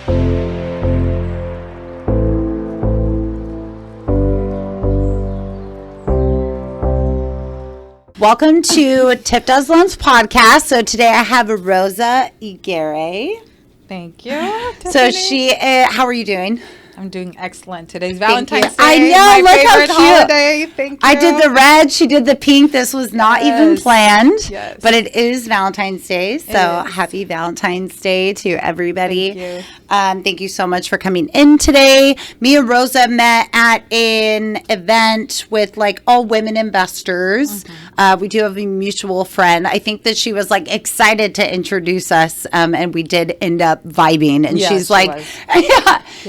Welcome to TiffDoesLoans podcast. So today I have Rosa Aguirre. Thank you. So how are you doing? I'm doing excellent. Today's Valentine's Day. I know, my look how favorite cute. holiday. Thank you. I did the red, she did the pink. This was not even planned, Yes. but it is Valentine's Day. So happy Valentine's Day to everybody. Thank you. Thank you so much for coming in today. Me and Rosa met at an event with like all women investors. We do have a mutual friend. I think that she was like excited to introduce us, and we did end up vibing. And she's like,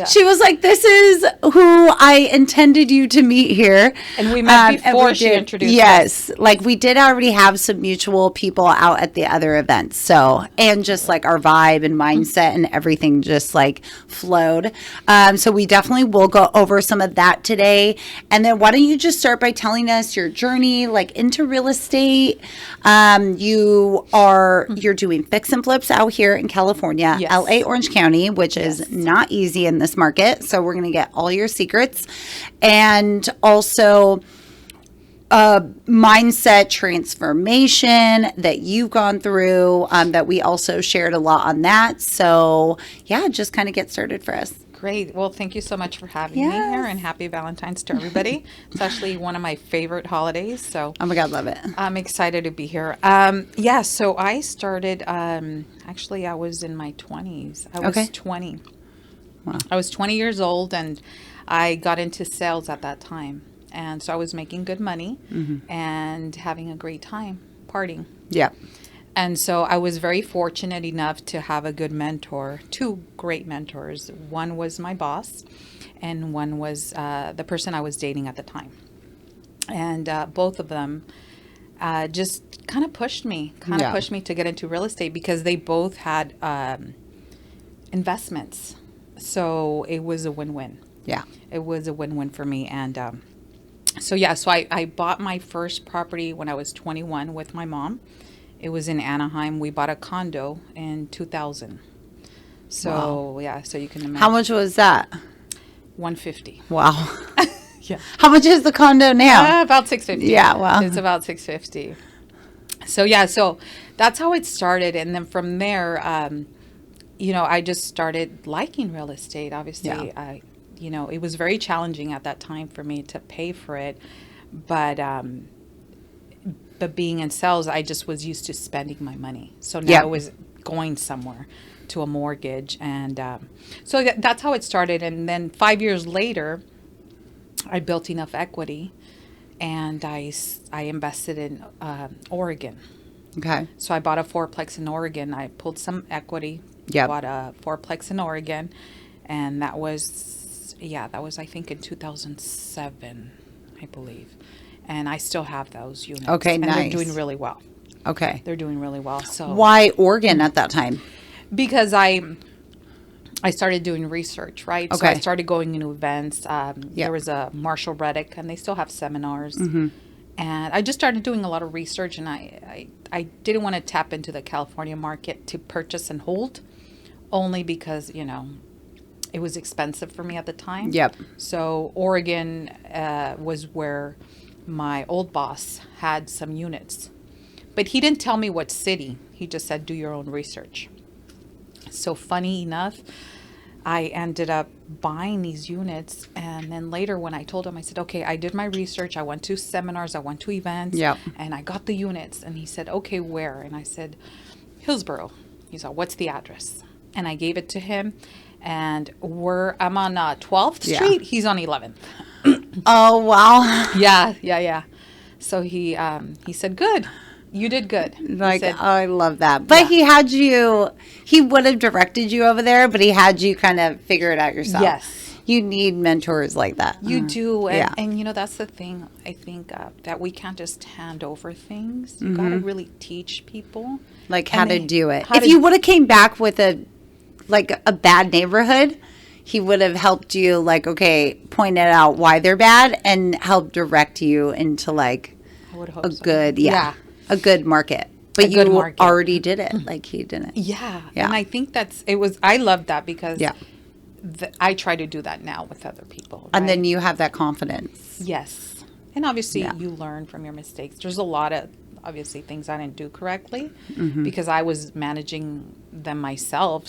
she was like, this is who I intended you to meet here. And we met before she introduced us. Yes, like we did already have some mutual people out at the other events. So, and just like our vibe and mindset and everything just like flowed. So we definitely will go over some of that today. And then why don't you just start by telling us your journey like into real estate. You're doing fix and flips out here in California, Yes. LA, Orange County, which is not easy in this market. So we're going to get all your secrets and also mindset transformation that you've gone through, that we also shared a lot on that. So yeah, just kind of get started for us. Great. Well, thank you so much for having me here, and happy Valentine's to everybody. It's actually one of my favorite holidays. So Oh my God, love it. I'm excited to be here. So I started, actually I was in my 20s. I was 20. Wow. I was 20 years old, and I got into sales at that time. And so I was making good money and having a great time partying. Yeah. And so I was very fortunate enough to have a good mentor, two great mentors. One was my boss, and one was the person I was dating at the time. And both of them just kind of pushed me to get into real estate because they both had investments. So it was a win-win. Yeah. It was a win-win for me. And so I bought my first property when I was 21 with my mom. It was in Anaheim. We bought a condo in 2000. So, so you can imagine. How much was that? $150. Wow. Yeah. How much is the condo now? About $650. Yeah, wow. It's about $650. So, so that's how it started. And then from there, I just started liking real estate. Obviously, it was very challenging at that time for me to pay for it. But being in sales, I just was used to spending my money. So now it was going somewhere to a mortgage. And so that's how it started. And then 5 years later, I built enough equity and I invested in Oregon. Okay. So I bought a fourplex in Oregon. I pulled some equity, bought a fourplex in Oregon. And that was I think in 2007, I believe. And I still have those units. Okay, and nice. They're doing really well. Okay. They're doing really well. So why Oregon at that time? Because I started doing research, right? Okay. So I started going into events. There was a Marshall Reddick, and they still have seminars. And I just started doing a lot of research, and I didn't want to tap into the California market to purchase and hold, only because, it was expensive for me at the time. Yep. So Oregon was where my old boss had some units. But he didn't tell me what city. He just said, do your own research. So funny enough, I ended up buying these units. And then later when I told him, I said, okay, I did my research. I went to seminars. I went to events. Yep. And I got the units. And he said, okay, where? And I said, Hillsborough. He said, what's the address? And I gave it to him. And I'm on 12th Street. He's on 11th. Oh, wow. Yeah. So he said, good. You did good. Like, I love that. But he would have directed you over there, but he had you kind of figure it out yourself. Yes. You need mentors like that. You do. And that's the thing, I think, that we can't just hand over things. You got to really teach people. Like how to do it. If you would have came back with a bad neighborhood, he would have helped you, like, okay, pointed out why they're bad and help direct you into, like, a good, a good market. But a good you market. already did it. Like he didn't. Yeah. Yeah. And I think I love that because Yeah. I try to do that now with other people. And right? then you have that confidence. Yes. And obviously Yeah. you learn from your mistakes. There's a lot of obviously things I didn't do correctly Mm-hmm. because I was managing them myself.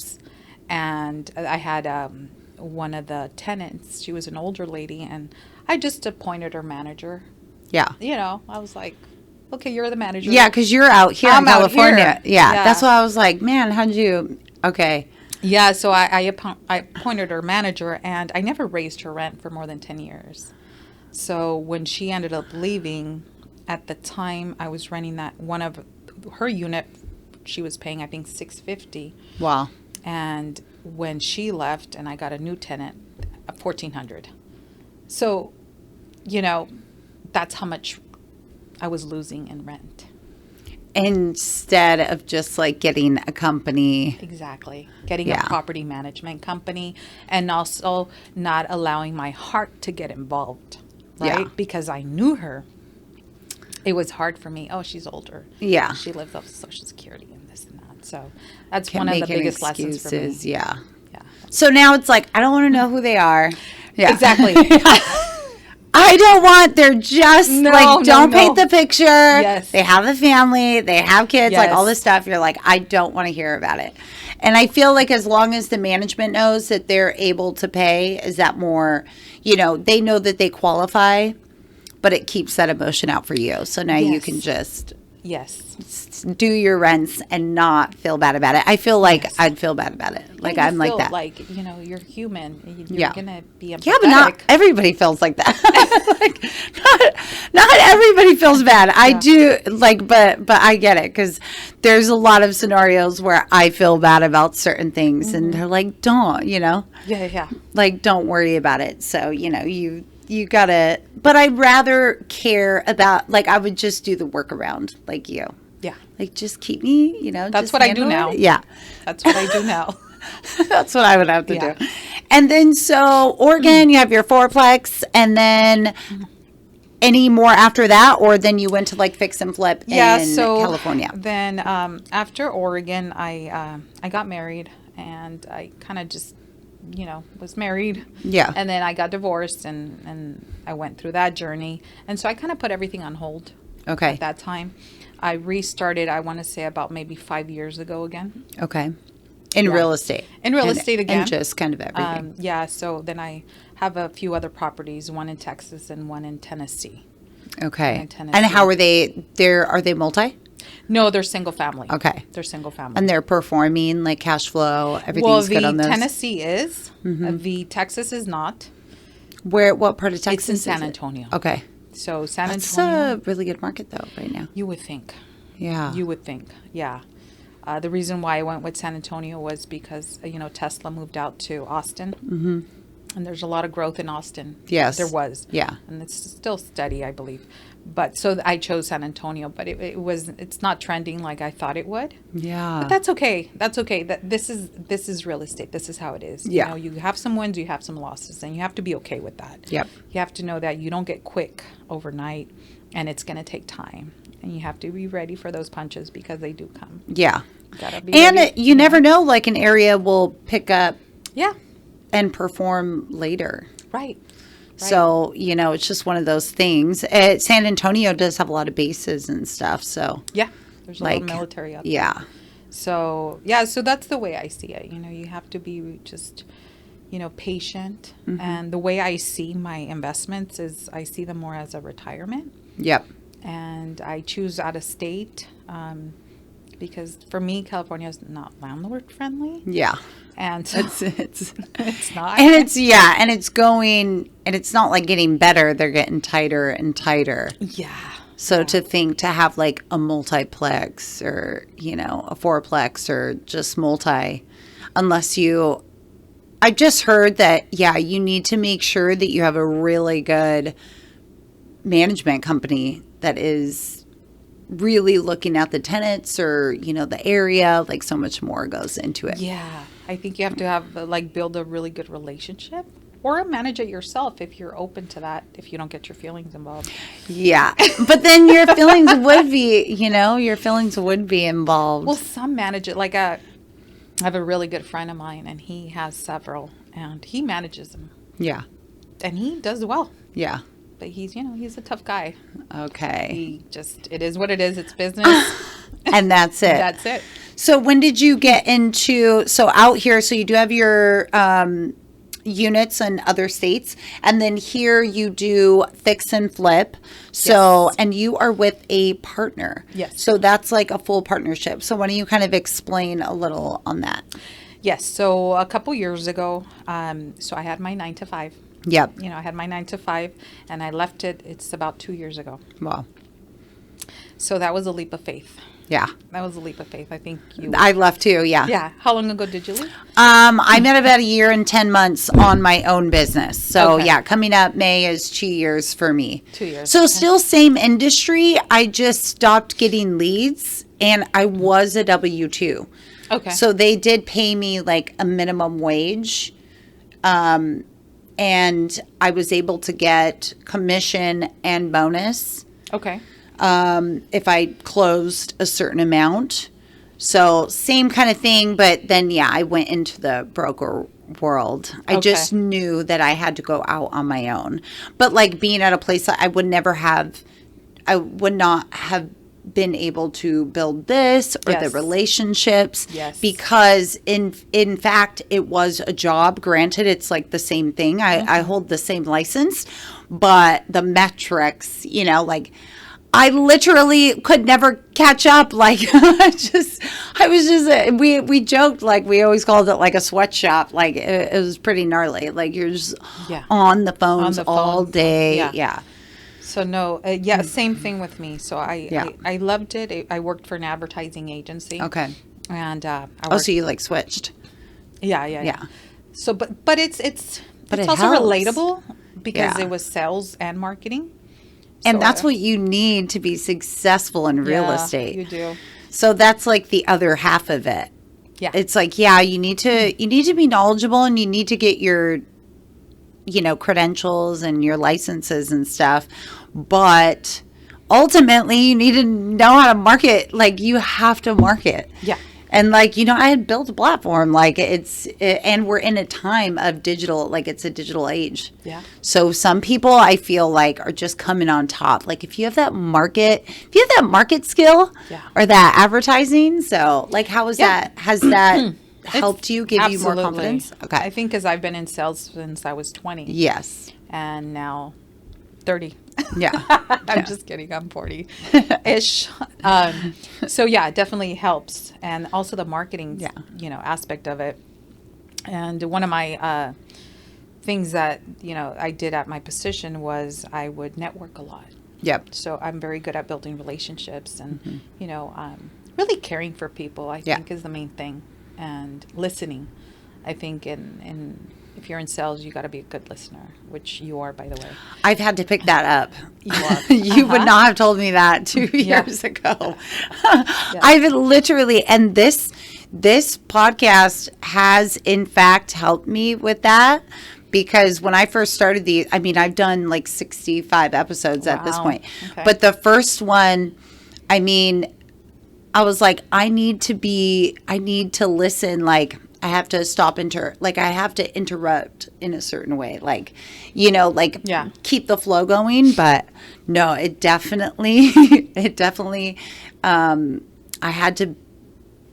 And I had one of the tenants, she was an older lady, and I just appointed her manager. Yeah. You know, I was like, okay, you're the manager. Yeah, because you're out here I'm in out California. here. Yeah. Yeah. That's why I was like, man, how'd you? Okay. Yeah, so I appointed her manager, and I never raised her rent for more than 10 years. So when she ended up leaving, at the time I was renting that one of her unit, she was paying I think $650, Wow. and when she left and I got a new tenant, $1,400. So, you know, that's how much I was losing in rent. Instead of just like getting a company. Exactly. Getting Yeah. a property management company, and also not allowing my heart to get involved, right? Yeah. Because I knew her. It was hard for me. Oh, she's older. Yeah. She lived off Social Security and this and that. So that's Can't one of make the any biggest lessons for me. excuses. Yeah. Yeah. So now it's like, I don't want to know who they are. Yeah. Exactly. I don't want, they're just like, don't paint the picture. Yes. They have a family, they have kids, like all Yes. this stuff. You're like, I don't want to hear about it. And I feel like as long as the management knows that they're able to pay, is that more, you know, they know that they qualify, but it keeps that emotion out for you. So now you Yes. can just Yes. do your rents and not feel bad about it. I feel like Yes. I'd feel bad about it. Like Yeah, you I'm like feel that. like, you know, you're human. You're Yeah. going to be empathetic. Yeah, but not everybody feels like that. Like, not everybody feels bad. I do like, but I get it because there's a lot of scenarios where I feel bad about certain things, and they're like, "Don't," you know, Yeah, yeah. like don't worry about it. So you know, you gotta. But I'd rather care about like I would just do the workaround, like you. Yeah. Like just keep me, you know. That's just what I do handle now. it. Yeah. That's what I do now. That's what I would have to Yeah. do. And then, so Oregon, you have your fourplex, and then any more after that, or then you went to like fix and flip in California. Then after Oregon, I got married, and I kind of just, you know, was married. Yeah. And then I got divorced, and I went through that journey. And so I kind of put everything on hold Okay. at that time. I restarted, I want to say about maybe 5 years ago again. Okay. In Yeah. real estate. In real And- estate again. And just kind of everything. Yeah, so then I have a few other properties, one in Texas and one in Tennessee. Okay. in Tennessee. And how are they? Are they multi? No, they're single family. Okay. They're single family. And they're performing like cash flow. Everything's well, good on the those. Tennessee is. The Texas is not. Where? What part of Texas? It's in is San it? Antonio. Okay. So San That's Antonio. a really good market though, right now. You would think. Yeah. You would think. Yeah. The reason why I went with San Antonio was because, you know, Tesla moved out to Austin. Mm-hmm. And there's a lot of growth in Austin. Yes. There was. Yeah. And it's still steady, I believe. But so I chose San Antonio, but it's not trending like I thought it would. Yeah. But that's okay. That's okay. This is real estate. This is how it is. Yeah. You know, you have some wins, you have some losses, and you have to be okay with that. Yep. You have to know that you don't get quick overnight, and it's going to take time, and you have to be ready for those punches because they do come. Yeah. You gotta be And ready. you never know, like an area will pick up Yeah. and perform later. Right. So, you know, it's just one of those things. San Antonio does have a lot of bases and stuff. So, Yeah. There's a lot like, of military out there. yeah. So, yeah, so that's the way I see it. You know, you have to be just, you know, patient. Mm-hmm. And the way I see my investments is I see them more as a retirement. Yep. And I choose out of state because for me, California is not landlord friendly. Yeah. And so It's it's not. and it's going, and it's not like getting better. They're getting tighter and tighter. Yeah. So to have like a multiplex or, you know, a fourplex or just multi, unless you, I just heard that, yeah, you need to make sure that you have a really good management company that is really looking at the tenants or, you know, the area, like so much more goes into it. Yeah. I think you have to have, build a really good relationship. or manage it yourself if you're open to that, if you don't get your feelings involved. Yeah. But then your feelings would be, your feelings would be involved. Well, some manage it. Like I have a really good friend of mine, and he has several, and he manages them. Yeah. And he does well. Yeah. But he's a tough guy. Okay. It is what it is. It's business. And that's it. That's it. So when did you get into, out here, so you do have your units in other states, and then here you do fix and flip. So, Yes. and you are with a partner. Yes. So that's like a full partnership. So why don't you kind of explain a little on that? Yes. So a couple years ago, so I had my 9 to 5. Yep. I had my 9 to 5, and I left it. It's about 2 years ago. Wow. So that was a leap of faith. Yeah. That was a leap of faith. I think you. I left too. Yeah. Yeah. How long ago did you leave? I'm at about a year and 10 months on my own business. So Okay. yeah, coming up May is 2 years for me. 2 years. So Okay. still same industry. I just stopped getting leads, and I was a W-2. Okay. So they did pay me like a minimum wage. And I was able to get commission and bonus Okay. if I closed a certain amount. So same kind of thing, but then I went into the broker world. I just knew that I had to go out on my own. But like being at a place that I would not have been able to build this or the Yes. relationships, Yes. because in fact it was a job. Granted, it's like the same thing. I hold the same license, but the metrics, like I literally could never catch up. Like we joked, like we always called it like a sweatshop. Like it was pretty gnarly. Like you're just on the phones all day. Yeah. So no, same thing with me. So I loved it. I worked for an advertising agency. Okay. And So you like switched. Yeah. So, but it's But it also helps. relatable because Yeah. it was sales and marketing. And So, that's what you need to be successful in real estate. You do. So that's like the other half of it. Yeah. It's like, you need to be knowledgeable, and you need to get your, credentials and your licenses and stuff. But ultimately you need to know how to market. Like you have to market. Yeah. And like, I had built a platform, like and we're in a time of digital, like it's a digital age. Yeah. So some people I feel like are just coming on top. Like if you have that market skill or that advertising. So like, how is that? Has that helped you, give you more confidence? Okay. I think because I've been in sales since I was 20. Yes. And now 30. Yeah. I'm just kidding. I'm 40-ish. So yeah, it definitely helps. And also the marketing, aspect of it. And one of my things that, I did at my position was I would network a lot. Yep. So I'm very good at building relationships and, really caring for people, I think is the main thing. And listening. I think if you're in sales, you got to be a good listener, which you are, by the way. I've had to pick that up. You are. You would not have told me that 2 years ago. I've literally, and this podcast has in fact helped me with that, because when I first started I've done like 65 episodes at this point. Okay. But the first one, I was like, I need to listen. Like I have to stop I have to interrupt in a certain way. Like, keep the flow going. But no, it definitely, I had to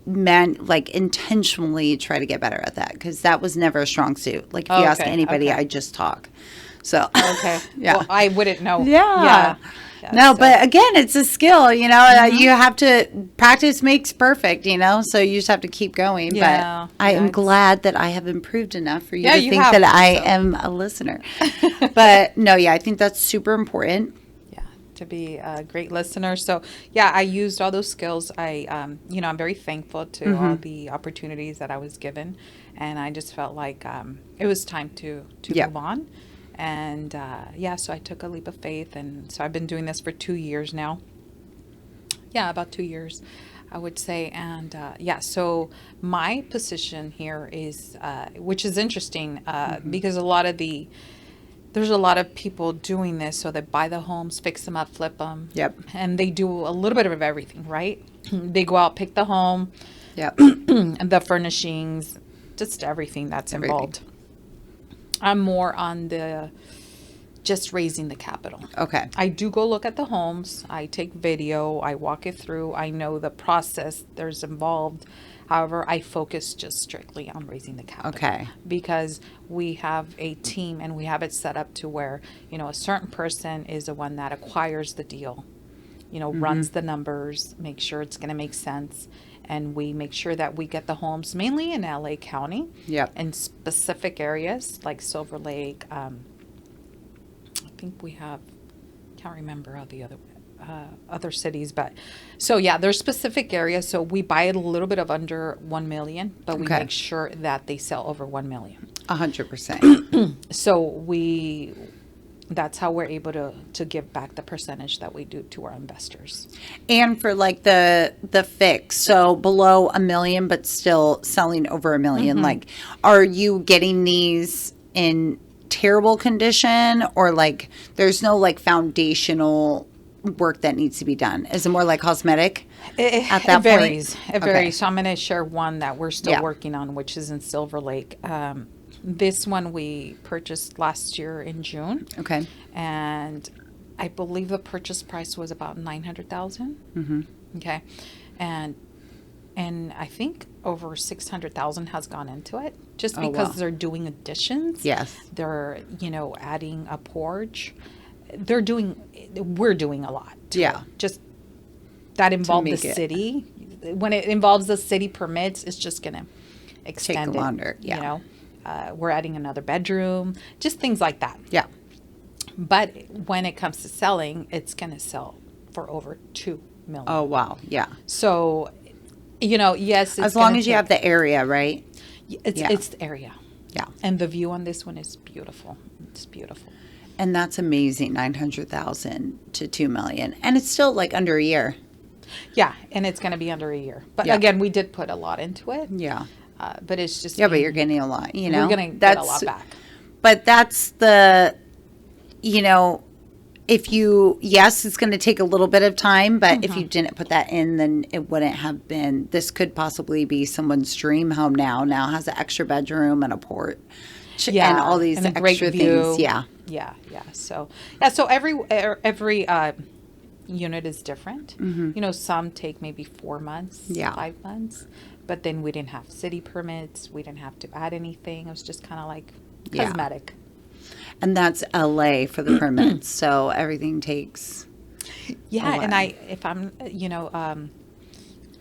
intentionally try to get better at that, because that was never a strong suit. Like if you ask anybody, I just talk. So, Okay. Yeah. Well, I wouldn't know. Yeah. Yeah, No, so- but again, it's a skill, you have to practice makes perfect, so you just have to keep going. Yeah, But I am it's- glad that I have improved enough for you Yeah, to you think have, that I so. am a listener. But no, I think that's super important. Yeah, to be a great listener. So yeah, I used all those skills. I'm very thankful to all the opportunities that I was given, and I just felt like it was time to move on. And so I took a leap of faith, and so I've been doing this for 2 years now. Yeah, about 2 years. I would say. And yeah, so my position here is, which is interesting, because there's a lot of people doing this. So they buy the homes, fix them up, flip them. Yep. And they do a little bit of everything, right? They go out, pick the home, Yep. and the furnishings, just everything that's involved. I'm more on the just raising the capital. Okay. I do go look at the homes. I take video. I walk it through. I know the process there's involved. However, I focus just strictly on raising the capital. Okay. Because we have a team and we have it set up to where, a certain person is the one that acquires the deal, runs the numbers, make sure it's going to make sense. And we make sure that we get the homes mainly in LA County. Yep. In specific areas like Silver Lake. I think we have, can't remember all the other cities, but so yeah, there's specific areas. So we buy it a little bit of under 1 million, but we make sure that they sell over 1 million. 100%. So that's how we're able to give back the percentage that we do to our investors. And for like the fix, so below 1 million, but still selling over 1 million, like, are you getting these in terrible condition, or like there's no like foundational work that needs to be done? Is it more like cosmetic at that varies. point? It varies. So I'm going to share one that we're still working on, which is in Silver Lake. This one we purchased last year in June. Okay. And I believe the purchase price was about $900,000. Okay. And I think over 600,000 has gone into it, just because they're doing additions. Yes. They're, adding a porch. We're doing a lot. Yeah. Just that involves the city. When it involves the city permits, it's just going to extend Take longer. Yeah. We're adding another bedroom, just things like that. Yeah. But when it comes to selling, it's going to sell for over 2 million. Oh, wow. Yeah. So, yes. As long as you have the area, right? It's the area. Yeah. And the view on this one is beautiful. It's beautiful. And that's amazing. 900,000 to 2 million. And it's still like under a year. Yeah. And it's going to be under a year. But again, we did put a lot into it. Yeah. But it's just. Yeah, but you're getting a lot, We're going to get a lot back. But that's the, yes, it's going to take a little bit of time, but if you didn't put that in, then it wouldn't have been. This could possibly be someone's dream home now has an extra bedroom and a porch. Yeah. And all these and a extra great view. things. Yeah. Yeah. So every unit is different. Some take maybe 4 months, 5 months, but then we didn't have city permits. We didn't have to add anything. It was just kind of like cosmetic. And that's LA for the permits. So everything takes. Yeah. LA. And I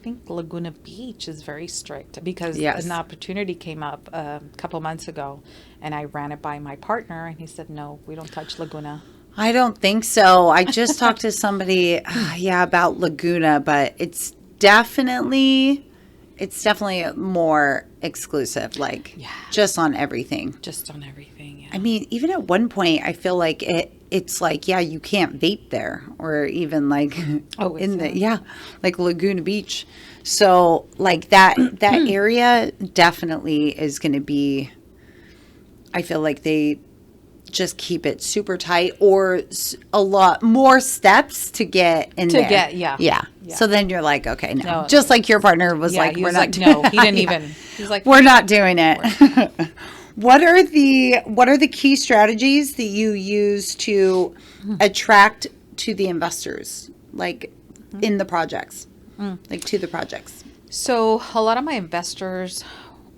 think Laguna Beach is very strict, because an opportunity came up a couple months ago, and I ran it by my partner, and he said, no, we don't touch Laguna. I don't think so. I just talked to somebody, about Laguna, but it's definitely more exclusive, just on everything. Just on everything, yeah. I mean, even at one point, I feel like it's like, you can't vape there, or even like like Laguna Beach. So like that area definitely is going to be, I feel like they just keep it super tight, or a lot more steps to get in there. Yeah. So then you're like, okay, no. Just like your partner was like, we're not doing no, he didn't even. He's like, we're not doing it. What are the key strategies that you use to attract to the investors, like in the projects, like to the projects? So a lot of my investors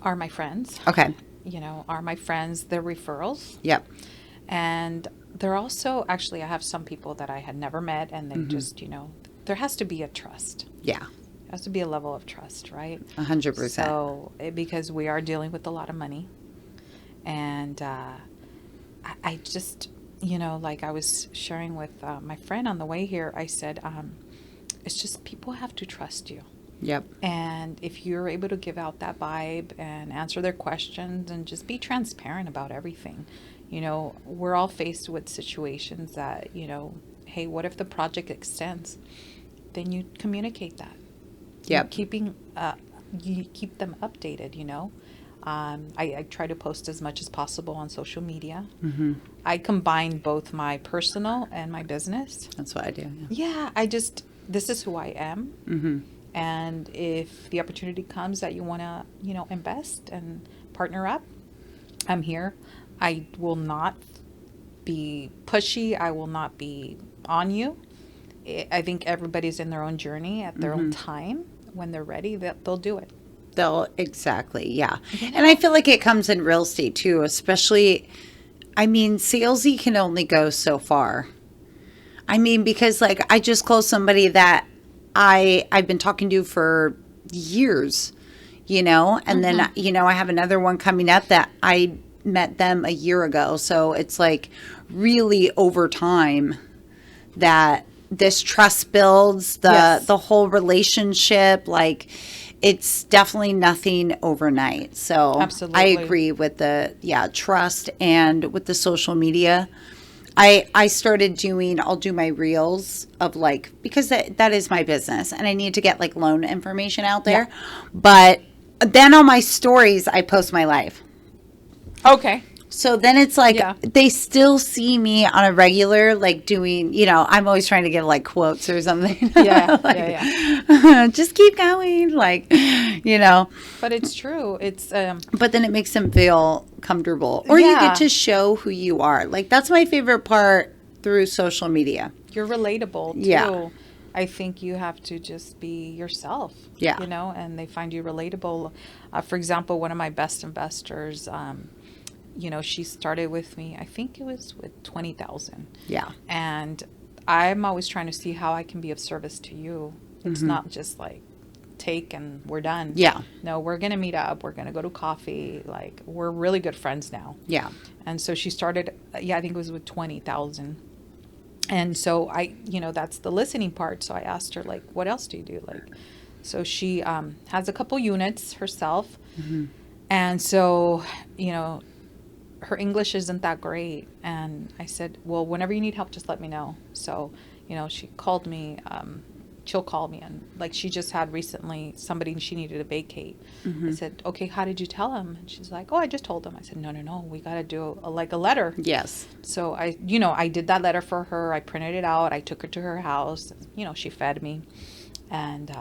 are my friends. Okay. Are my friends. They're referrals. Yep. And they're also, actually, I have some people that I had never met, and they just, there has to be a trust. Yeah. There has to be a level of trust, right? 100%. So, because we are dealing with a lot of money. And I just, like I was sharing with my friend on the way here, I said, it's just people have to trust you. Yep. And if you're able to give out that vibe and answer their questions and just be transparent about everything, we're all faced with situations that, hey, what if the project extends? Then you communicate that. Yep. You keep them updated, you know. I try to post as much as possible on social media. Mm-hmm. I combine both my personal and my business. That's what I do. Yeah, this is who I am. Mm-hmm. And if the opportunity comes that you want to, you know, invest and partner up, I'm here. I will not be pushy. I will not be on you. I think everybody's in their own journey at their own time. When they're ready, they'll do it. Exactly. Yeah. And I feel like it comes in real estate too, especially, I mean, salesy can only go so far. I mean, because like I just closed somebody that I've been talking to for years, you know, and then, you know, I have another one coming up that I met them a year ago. So it's like really over time that this trust builds, the whole relationship, like it's definitely nothing overnight. So absolutely. I agree with the trust, and with the social media. I started I'll do my reels of like, because that is my business and I need to get like loan information out there. Yeah. But then on my stories, I post my life. Okay. So then it's like, they still see me on a regular, like doing, you know, I'm always trying to get like quotes or something. Yeah. Like, just keep going. Like, you know. But it's true. It's, but then it makes them feel comfortable, or you get to show who you are. Like, that's my favorite part through social media. You're relatable too. Yeah. I think you have to just be yourself. Yeah. You know, and they find you relatable. For example, one of my best investors, you know, she started with me, I think it was with 20,000. Yeah. And I'm always trying to see how I can be of service to you. It's not just like take and we're done. Yeah. No, we're going to meet up. We're going to go to coffee. Like, we're really good friends now. Yeah. And so she started, I think it was with 20,000. And so you know, that's the listening part. So I asked her, like, what else do you do? Like, so she has a couple units herself. And so, you know, her English isn't that great. And I said, well, whenever you need help, just let me know. So, you know, she called me, she'll call me, and like she just had recently somebody she needed to vacate. I said, okay, how did you tell him? And she's like, oh, I just told him. I said, no, we got to do a letter. Yes. So I did that letter for her. I printed it out. I took her to her house. You know, she fed me. And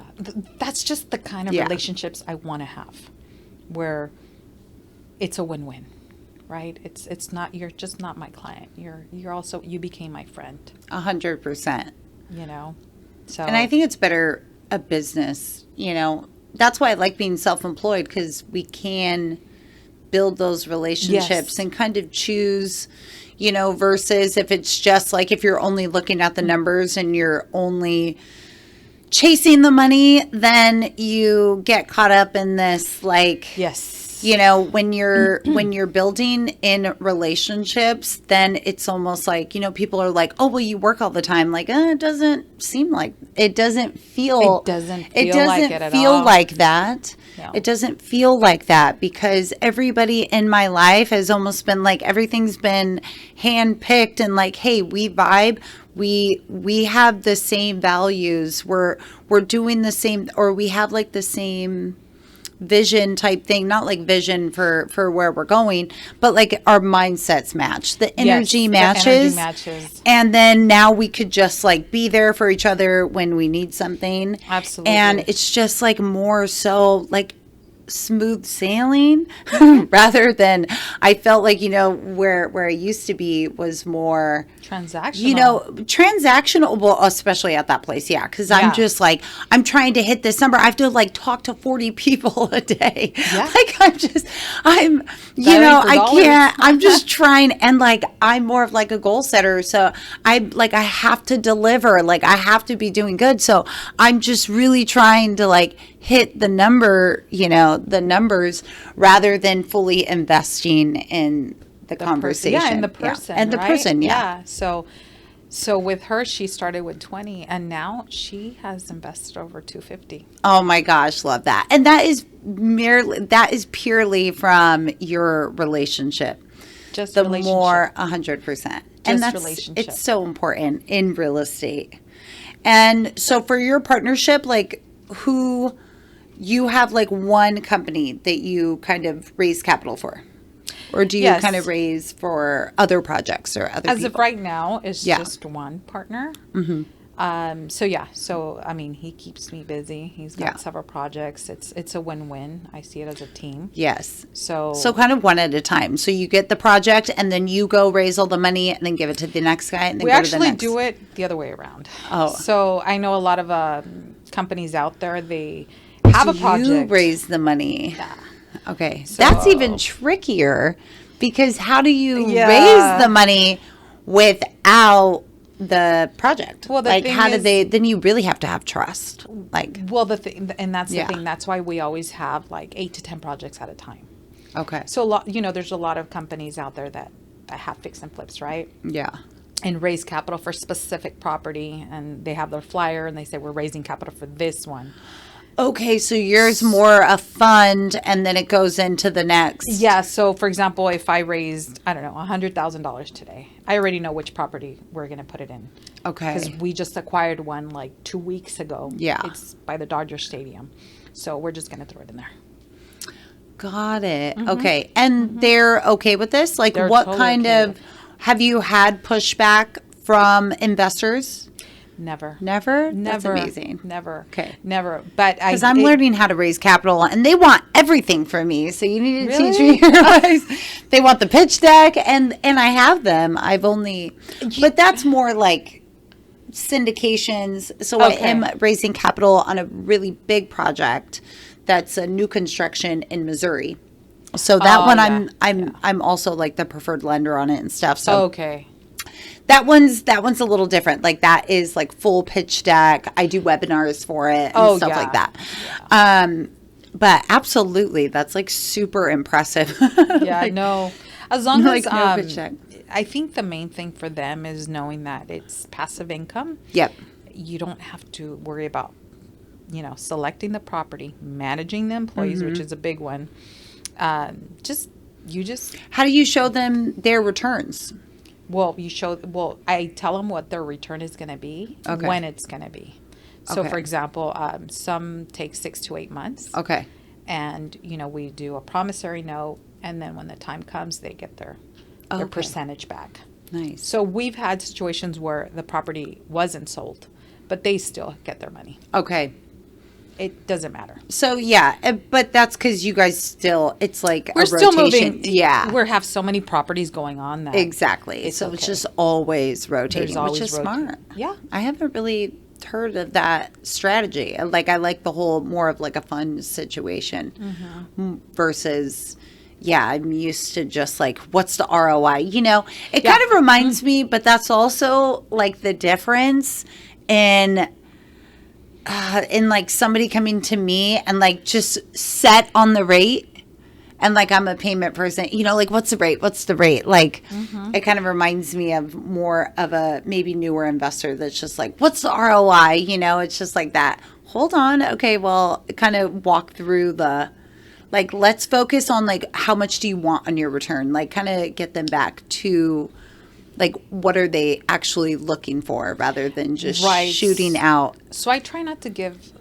that's just the kind of relationships I want to have, where it's a win-win. Right? It's not, you're just not my client. You're also, you became my friend. 100%. You know? So. And I think it's better a business, you know, that's why I like being self-employed, because we can build those relationships and kind of choose, you know, versus if it's just like, if you're only looking at the numbers and you're only chasing the money, then you get caught up in this, like, you know, when you're building in relationships, then it's almost like, you know, people are like, oh, well, you work all the time. Like, it doesn't seem like, it doesn't feel like that. No. It doesn't feel like that, because everybody in my life has almost been like, everything's been handpicked and like, hey, we vibe. We have the same values. We're doing the same, or we have like the same vision type thing, not like vision for where we're going, but like our mindsets match, the energy matches. And then now we could just like be there for each other when we need something. Absolutely. And it's just like more so like smooth sailing rather than, I felt like, you know, where I used to be was more transactional, you know, well, especially at that place. Yeah. Cause I'm just like, I'm trying to hit this number. I have to like talk to 40 people a day. Yeah. Like I'm just trying. And like, I'm more of like a goal setter. So I have to deliver, like I have to be doing good. So I'm just really trying to like hit the number, you know, the numbers, rather than fully investing in the conversation. And the person. And the person. So with her, she started with 20, and now she has invested over 250. Oh my gosh, love that. And that is purely from your relationship. Just the relationship. More 100%. And it's so important in real estate. And so for your partnership, like, who you have like one company that you kind of raise capital for? Or do you Yes. kind of raise for other projects or other As people? of right now, it's Yeah. just one partner. Mm-hmm. So I mean, he keeps me busy. He's got Yeah. several projects. It's a win-win. I see it as a team. Yes. So So kind of one at a time. So you get the project and then you go raise all the money and then give it to the next guy and then we go to the actually next. do it the other way around. Oh. So I know a lot of companies out there, they have So a project. you raise the money. Yeah. Okay. So- That's even trickier because how do you Yeah. raise the money without the project? Well, the like thing how do is- they then you really have to have trust. Like Well, the thing, and that's Yeah. the thing. That's why we always have like 8 to 10 projects at a time. okay. So there's a lot of companies out there that have fix and flips, right? Yeah. And raise capital for specific property, and they have their flyer and they say we're raising capital for this one. Okay, so yours more a fund and then it goes into the next. Yeah. So for example, if I raised, I don't know, $100,000 today, I already know which property we're going to put it in. Because Okay. we just acquired one like 2 weeks ago. Yeah. It's by the Dodger Stadium. So we're just going to throw it in there. Got it. Okay. And they're okay with this? Like They're what totally kind okay of with have you had pushback from investors? Never. Never? Never. That's amazing. Never. Okay. Never. But Because I'm learning how to raise capital and they want everything from me. So you need to teach me your ways. They want the pitch deck and I have them. I've only but that's more like syndications. So I Okay. am raising capital on a really big project that's a new construction in Missouri. So that Oh, one yeah. I'm also like the preferred lender on it and stuff. So Okay. that one's a little different. Like that is like full pitch deck. I do webinars for it and stuff like that. But absolutely, that's like super impressive. Yeah, I know. As long like as no pitch deck. I think the main thing for them is knowing that it's passive income. Yep. You don't have to worry about, selecting the property, managing the employees, which is a big one. You just How do you show them their returns? I tell them what their return is going to be, Okay. when it's going to be. So, Okay. for example, some take 6 to 8 months. Okay. And, we do a promissory note. And then when the time comes, they get their Okay. percentage back. Nice. So we've had situations where the property wasn't sold, but they still get their money. Okay. It doesn't matter. So yeah, but that's because you guys still, it's like We're a still rotation. moving. Yeah. We have so many properties going on that. Exactly. It's So it's okay. just always rotating, There's always which is rotating. smart. Yeah. I haven't really heard of that strategy. Like I like the whole more of like a fun situation versus I'm used to just like what's the ROI? It kind of reminds me, but that's also like the difference in like somebody coming to me and like just set on the rate. And like I'm a payment person, like what's the rate? What's the rate? Like it kind of reminds me of more of a maybe newer investor that's just like, what's the ROI? It's just like that. Hold on. Okay, well, kind of walk through like, let's focus on like how much do you want on your return? Like kind of get them back to like what are they actually looking for rather than just Right. shooting out. So I try not to give,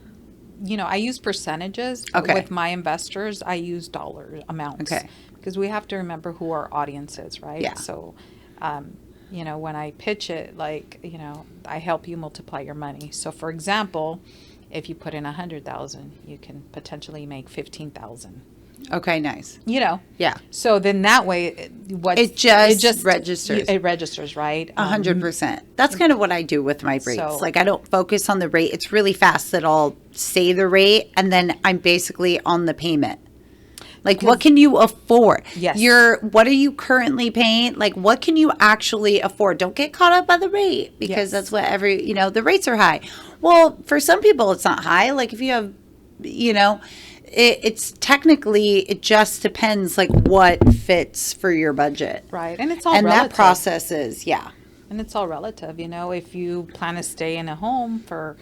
I use percentages. Okay. With my investors, I use dollar amounts. Okay. Because we have to remember who our audience is, right? Yeah. So, when I pitch it, like, I help you multiply your money. So, for example, if you put in 100,000, you can potentially make 15,000. Okay, nice. Yeah. So then that way, It just registers. It registers, right? 100%. That's kind of what I do with my rates. So- Like I don't focus on the rate. It's really fast that I'll say the rate and then I'm basically on the payment. Like what can you afford? Yes. What are you currently paying? Like what can you actually afford? Don't get caught up by the rate because Yes. that's what the rates are high. Well, for some people it's not high. Like if you have, it's technically, it just depends like what fits for your budget. Right. And it's all And relative. that process is, And it's all relative, if you plan to stay in a home for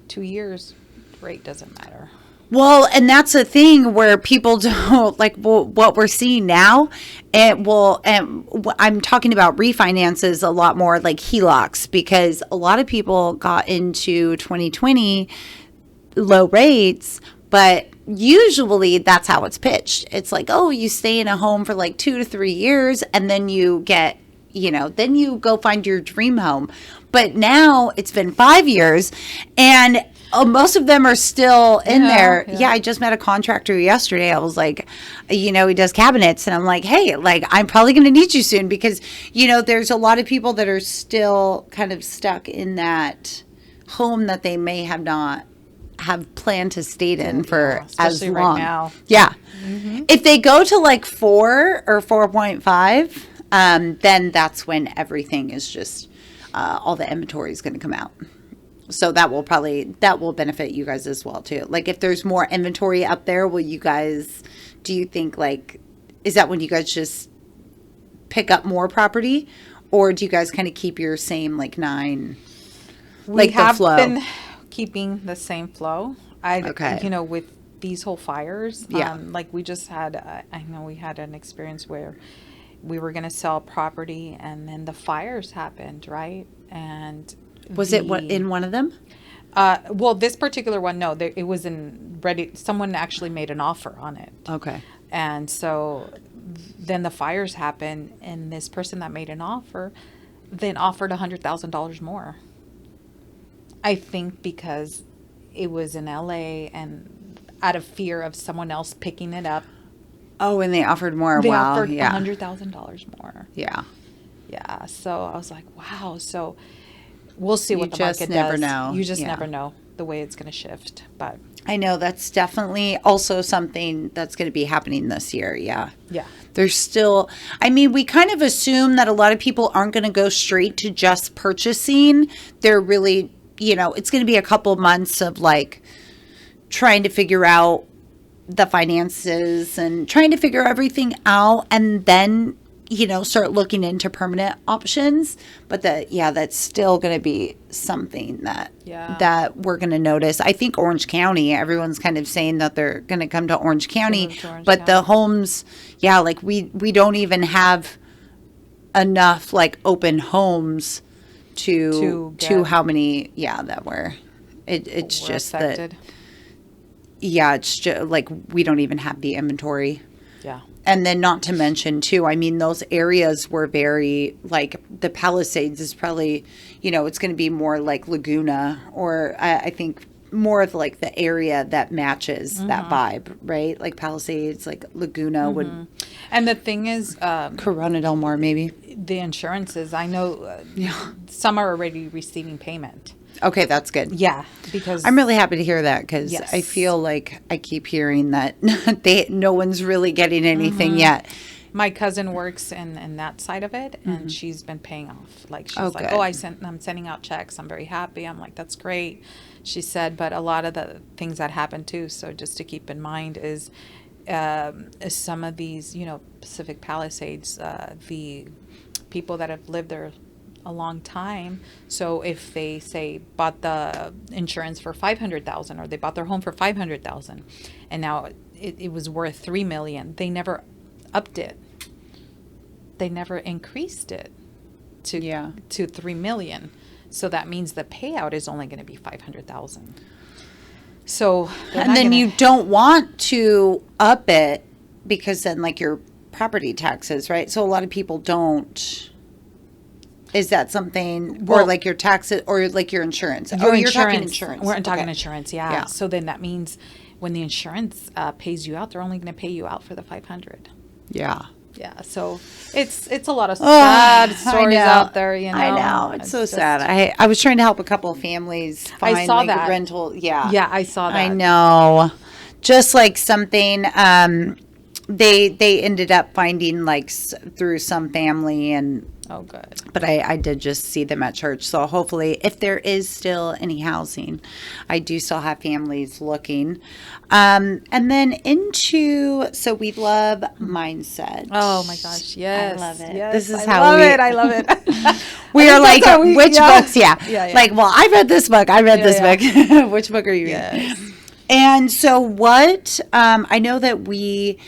2 years, rate doesn't matter. Well, and that's a thing where people don't like what we're seeing now. And I'm talking about refinances a lot more like HELOCs because a lot of people got into 2020 low rates, but usually that's how it's pitched. It's like, oh, you stay in a home for like 2 to 3 years and then you get, then you go find your dream home. But now it's been 5 years and most of them are still in there. Yeah, I just met a contractor yesterday. I was like, he does cabinets. And I'm like, hey, like, I'm probably going to need you soon because, there's a lot of people that are still kind of stuck in that home that they may have not have planned to stay in for as long. Right now. Yeah. Mm-hmm. If they go to like 4 or 4.5, then that's when everything is just, all the inventory is going to come out. So that will benefit you guys as well too. Like if there's more inventory up there, do you think like, is that when you guys just pick up more property or do you guys kind of keep your same like 9, we have been keeping the same flow. With these whole fires, like we just had, I know we had an experience where we were going to sell property and then the fires happened, right? And was it in one of them? Well, this particular one, no, it was ready. Someone actually made an offer on it. Okay. And so then the fires happened and this person that made an offer then offered $100,000 more. I think because it was in LA and out of fear of someone else picking it up. Oh, and they offered more. They offered $100,000 more. Yeah. Yeah. So I was like, wow. So we'll see what the market does. You just never know the way it's going to shift. But I know that's definitely also something that's going to be happening this year. Yeah. Yeah. There's still, we kind of assume that a lot of people aren't going to go straight to just purchasing. They're really, it's going to be a couple months of like trying to figure out the finances and trying to figure everything out and then start looking into permanent options. But that's still going to be something that we're going to notice. I think Orange County, everyone's kind of saying that they're going to come to Orange County, but the homes, like we don't even have enough like open homes to how many, that were, it's just affected. It's just like we don't even have the inventory. Yeah. And then not to mention too, those areas were very like the Palisades is probably, it's going to be more like Laguna or I think more of like the area that matches that vibe, right? Like Palisades, like Laguna would. And the thing is, Corona Del Mar, maybe. The insurances, I know some are already receiving payment. Okay, that's good. Yeah, because I'm really happy to hear that because I feel like I keep hearing that no one's really getting anything yet. My cousin works in that side of it, and she's been paying off. Like she's like, "Oh, I'm sending out checks. I'm very happy." I'm like, "That's great," she said. But a lot of the things that happen too. So just to keep in mind is some of these, Pacific Palisades, the people that have lived there a long time. So if they say bought the insurance for $500,000 or they bought their home for $500,000 and now it was worth $3 million, they never upped it. They never increased it to $3 million. So that means the payout is only going to be $500,000. So and then you don't want to up it because then like your property taxes, right? So a lot of people don't. Is that something, or like your taxes, or like your insurance? You're talking insurance. We're talking insurance, yeah. So then that means when the insurance pays you out, they're only going to pay you out for the $500. Yeah. Yeah. So it's a lot of sad stories out there. I know. It's so sad. I was trying to help a couple of families find I saw like that. rental. Yeah. Yeah, I saw that. I know. Just like something. They ended up finding like through some family and. Oh, good. But I did just see them at church. So hopefully, if there is still any housing, I do still have families looking. And then so we love mindset. Oh, my gosh. Yes. I love it. Yes, this is I love it. We are like, which books? Yeah. Like, well, I read this book. Book. Which book are you reading? And so what, I know that we,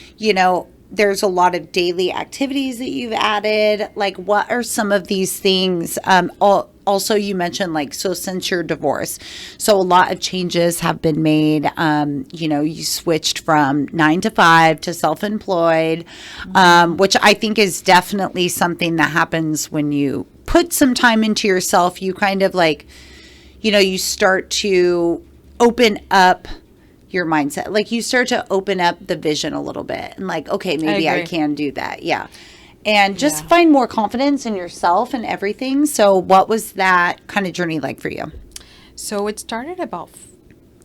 there's a lot of daily activities that you've added. Like, what are some of these things? also you mentioned like, so since your divorce, so a lot of changes have been made. You know, you switched from 9 to 5 to self-employed, which I think is definitely something that happens when you put some time into yourself. You kind of like, you know, you start to open up your mindset. Like you start to open up the vision a little bit and like, okay, maybe I can do that. Yeah. And just find more confidence in yourself and everything. So what was that kind of journey like for you? So it started about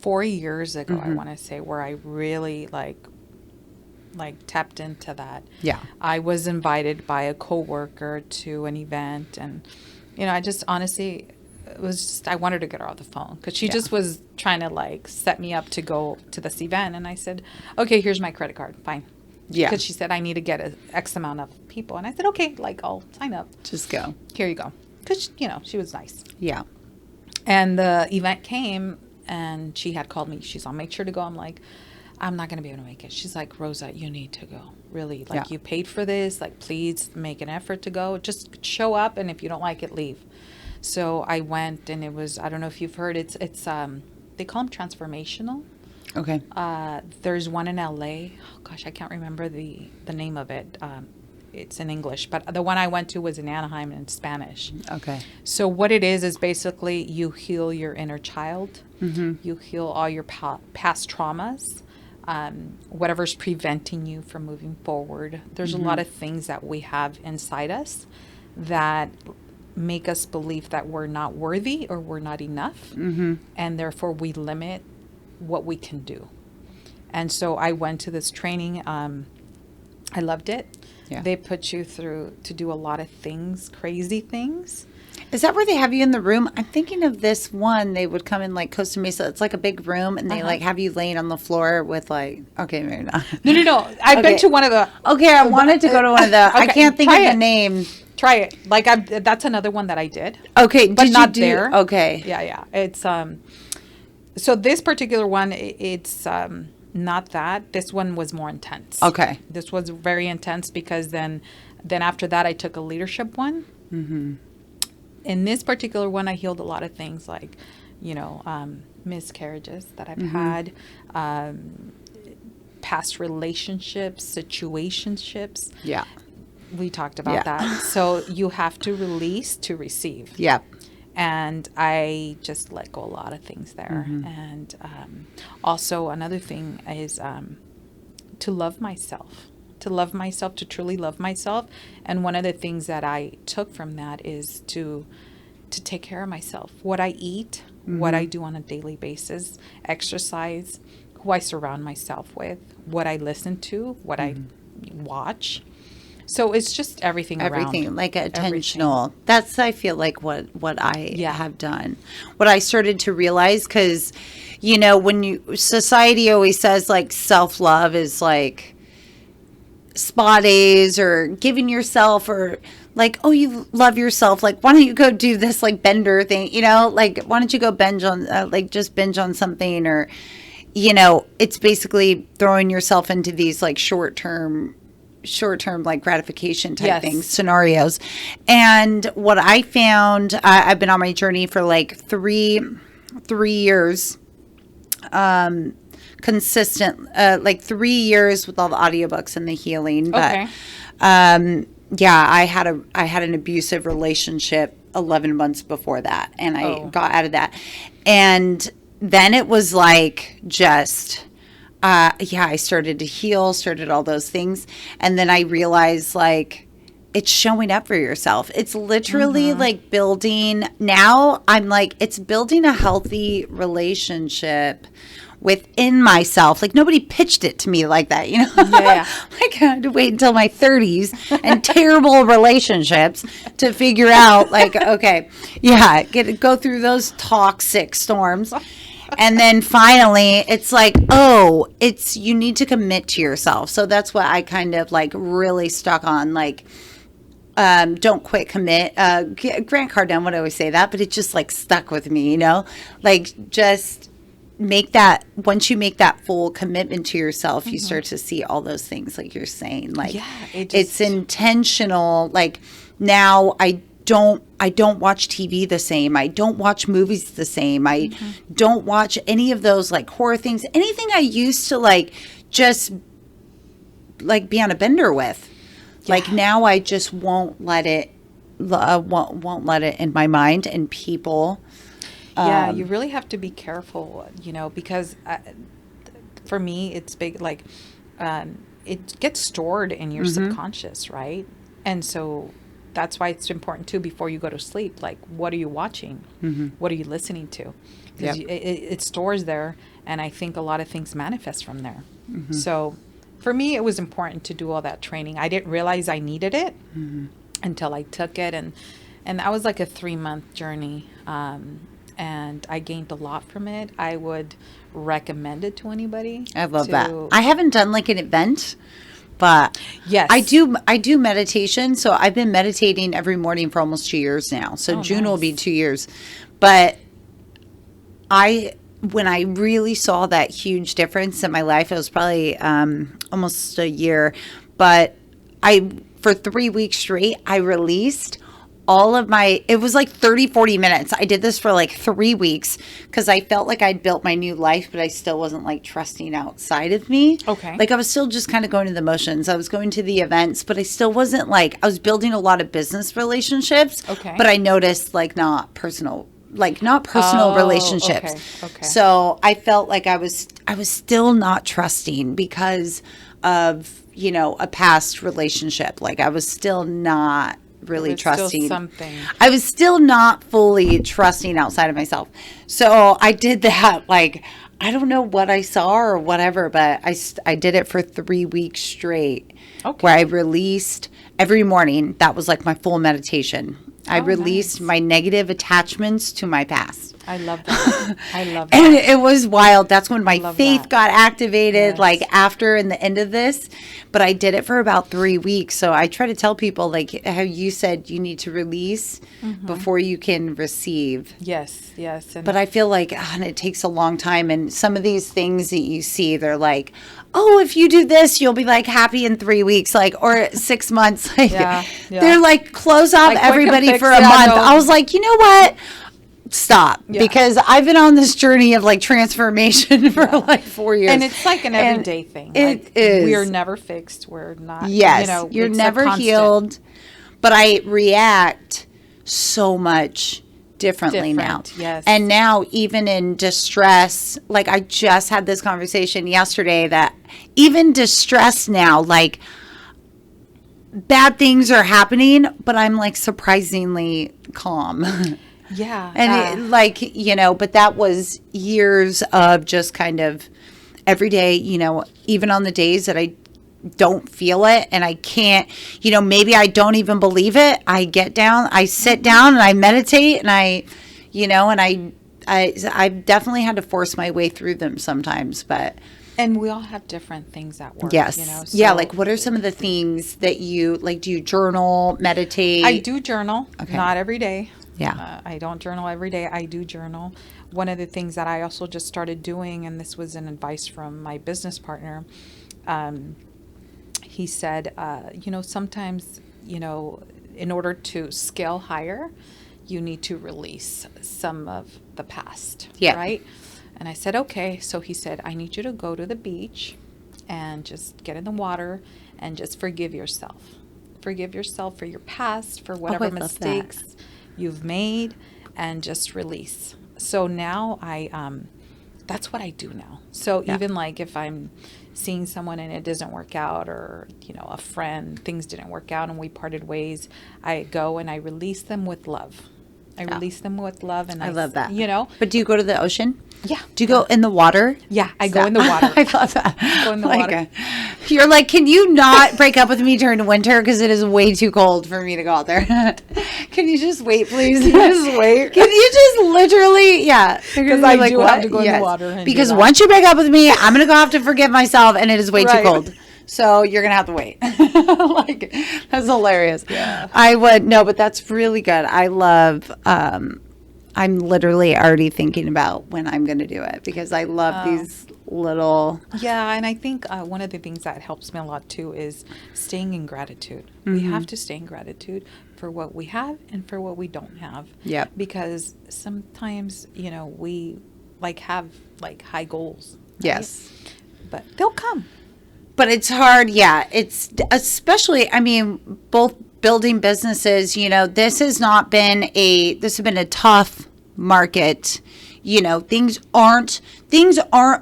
4 years ago, I want to say, where I really like tapped into that. Yeah. I was invited by a coworker to an event, and you know, I just honestly, it was just, I wanted to get her off the phone because she just was trying to like set me up to go to this event. And I said, okay, here's my credit card. Fine. Yeah. Because she said, I need to get a X amount of people. And I said, okay, like I'll sign up. Just go. Here you go. Because, you know, she was nice. Yeah. And the event came and she had called me. She's on, make sure to go. I'm like, I'm not going to be able to make it. She's like, Rosa, you need to go. Really. Like you paid for this. Like, please make an effort to go. Just show up. And if you don't like it, leave. So I went, and it was, I don't know if you've heard, it's they call them transformational. Okay. There's one in LA. Oh gosh, I can't remember the name of it. It's in English, but the one I went to was in Anaheim in Spanish. Okay. So what it is basically you heal your inner child. You heal all your past traumas, whatever's preventing you from moving forward. There's a lot of things that we have inside us that make us believe that we're not worthy or we're not enough, and therefore we limit what we can do. And so I went to this training. I loved it. Yeah. They put you through to do a lot of things, crazy things. Is that where they have you in the room? I'm thinking of this one. They would come in like Costa Mesa. It's like a big room, and they like have you laying on the floor with like, okay, maybe not. No. I've been to one of the. Okay, I wanted to go to one of the. I can't think of the name. Try it. Like that's another one that I did. Okay, but not there. Okay. Yeah. It's So this particular one, it's not that. This one was more intense. Okay. This was very intense because then after that I took a leadership one. In this particular one, I healed a lot of things like, you know, miscarriages that I've had, past relationships, situationships. Yeah. We talked about that. So you have to release to receive. Yeah. And I just let go a lot of things there. And also another thing is to love myself. To truly love myself. And one of the things that I took from that is to take care of myself. What I eat, what I do on a daily basis, exercise, who I surround myself with, what I listen to, what I watch. So it's just everything around. Like intentional. Everything. That's, I feel like what I have done. What I started to realize, because, you know, society always says like self-love is like spa days or giving yourself, or like, oh, you love yourself. Like, why don't you go do this like bender thing, you know, like, why don't you go binge on just binge on something, or, you know, it's basically throwing yourself into these like short-term like gratification type things, scenarios. And what I found, I've been on my journey for like three years, consistent, like 3 years with all the audiobooks and the healing. But, I had an abusive relationship 11 months before that, and I got out of that. And then it was like just, I started to heal, started all those things. And then I realized like it's showing up for yourself. It's literally like building. Now I'm like, it's building a healthy relationship within myself. Like nobody pitched it to me like that, you know? Yeah. Like I had to wait until my 30s and terrible relationships to figure out like, okay, go through those toxic storms. And then finally, it's like, you need to commit to yourself. So that's what I kind of like really stuck on. Like, don't quit, commit. Grant Cardone would always say that, but it just like stuck with me, you know? Like just make that, once you make that full commitment to yourself, you start to see all those things like you're saying. Like it's intentional. Like now don't watch TV the same. I don't watch movies the same. I don't watch any of those like horror things. Anything I used to like just like be on a bender with. Yeah. Like now I just won't let it won't let it in my mind and people. Yeah, you really have to be careful, you know, because for me, it's big, like, it gets stored in your subconscious, right? And so that's why it's important, too, before you go to sleep. Like, what are you watching? What are you listening to? Because it stores there, and I think a lot of things manifest from there. So for me, it was important to do all that training. I didn't realize I needed it until I took it, and that was like a 3-month journey. And I gained a lot from it. I would recommend it to anybody. I love that. I haven't done like an event, but yes, I do meditation. So I've been meditating every morning for almost 2 years now. So June will be 2 years. But when I really saw that huge difference in my life, it was probably almost a year. But for 3 weeks straight, I released all of it was like 30-40 minutes. I did this for like 3 weeks because I felt like I'd built my new life, but I still wasn't like trusting outside of me. Okay. Like I was still just kind of going to the motions. I was going to the events, but I still wasn't like, I was building a lot of business relationships. Okay. But I noticed like not personal relationships. Okay. So I felt like I was still not trusting because of, you know, a past relationship. Like I was still not really trusting. I was still not fully trusting outside of myself. So I did that. Like, I don't know what I saw or whatever, but I did it for 3 weeks straight. Okay. Where I released every morning. That was like my full meditation. I released my negative attachments to my past. I love that. I love that. And it was wild. That's when my faith got activated, like after and the end of this. But I did it for about 3 weeks. So I try to tell people, like how you said, you need to release before you can receive. Yes. But I feel like it takes a long time. And some of these things that you see, they're like, oh, if you do this, you'll be like happy in 3 weeks, like, or 6 months. Like, they're like, close off like everybody for a month. No. I was like, you know what? Stop. Because I've been on this journey of like transformation for like 4 years. And it's like an everyday thing. It is. We are never fixed. We're not. Yes. You know, you're never healed. But I react so much differently now. Yes. And now even in distress, like I just had this conversation yesterday that even distress now, like bad things are happening, but I'm like surprisingly calm. Yeah. And like, you know, but that was years of just kind of every day, you know, even on the days that I don't feel it and I can't, you know, maybe I don't even believe it. I get down, I sit down and I meditate and I, you know, and I've definitely had to force my way through them sometimes, but. And we all have different things at work. Yes. You know, so yeah. Like what are some of the things that you, like, do you journal, meditate? I do journal, not every day. Yeah. I don't journal every day. I do journal. One of the things that I also just started doing, and this was an advice from my business partner, he said, you know, sometimes, you know, in order to scale higher, you need to release some of the past. Yeah. Right? And I said, okay. So he said, I need you to go to the beach and just get in the water and just forgive yourself. Forgive yourself for your past, for whatever mistakes you've made, and just release. So now that's what I do now. So even like if I'm seeing someone and it doesn't work out, or, you know, a friend, things didn't work out and we parted ways, I go and I release them with love. I release them with love. And I love that. You know. But do you go to the ocean? Yeah. Do you go in the water? Yeah, I go in the water. I love that. Go in the water. You're like, can you not break up with me during winter? Because it is way too cold for me to go out there. Can you just wait, please? Can you just wait? Can you just literally, Because I do have to go in the water. Because once you break up with me, I'm going to go have to forgive myself, and it is way too cold. So you're going to have to wait. Like, that's hilarious. Yeah. I would, no, but that's really good. I love, I'm literally already thinking about when I'm going to do it, because I love little. Yeah, and I think one of the things that helps me a lot too is staying in gratitude. We have to stay in gratitude for what we have and for what we don't have. Yep. Because sometimes, we have like high goals. Right? Yes. But they'll come. But it's hard. Yeah. It's especially, I mean, both building businesses, this has been a tough market. Things aren't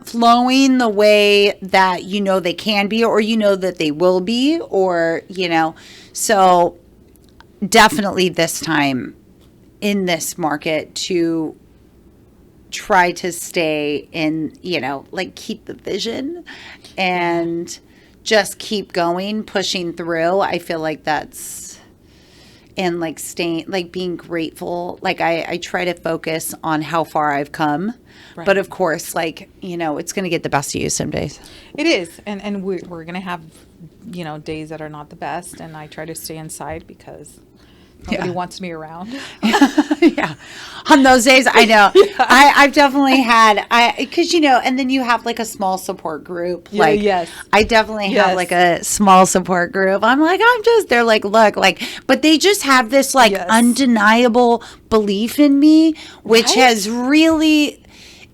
flowing the way that they can be, or that they will be, or so definitely this time in this market to try to stay in, keep the vision and just keep going, pushing through. I feel like that's, and staying, being grateful. I try to focus on how far I've come. Right. But of course, it's going to get the best of you some days. It is. And we're going to have, days that are not the best. And I try to stay inside because nobody wants me around. Yeah. On those days, I know. Yeah. I've definitely had, because, and then you have a small support group. Yes. I definitely have a small support group. I'm they're look, but they just have this undeniable belief in me, which has really,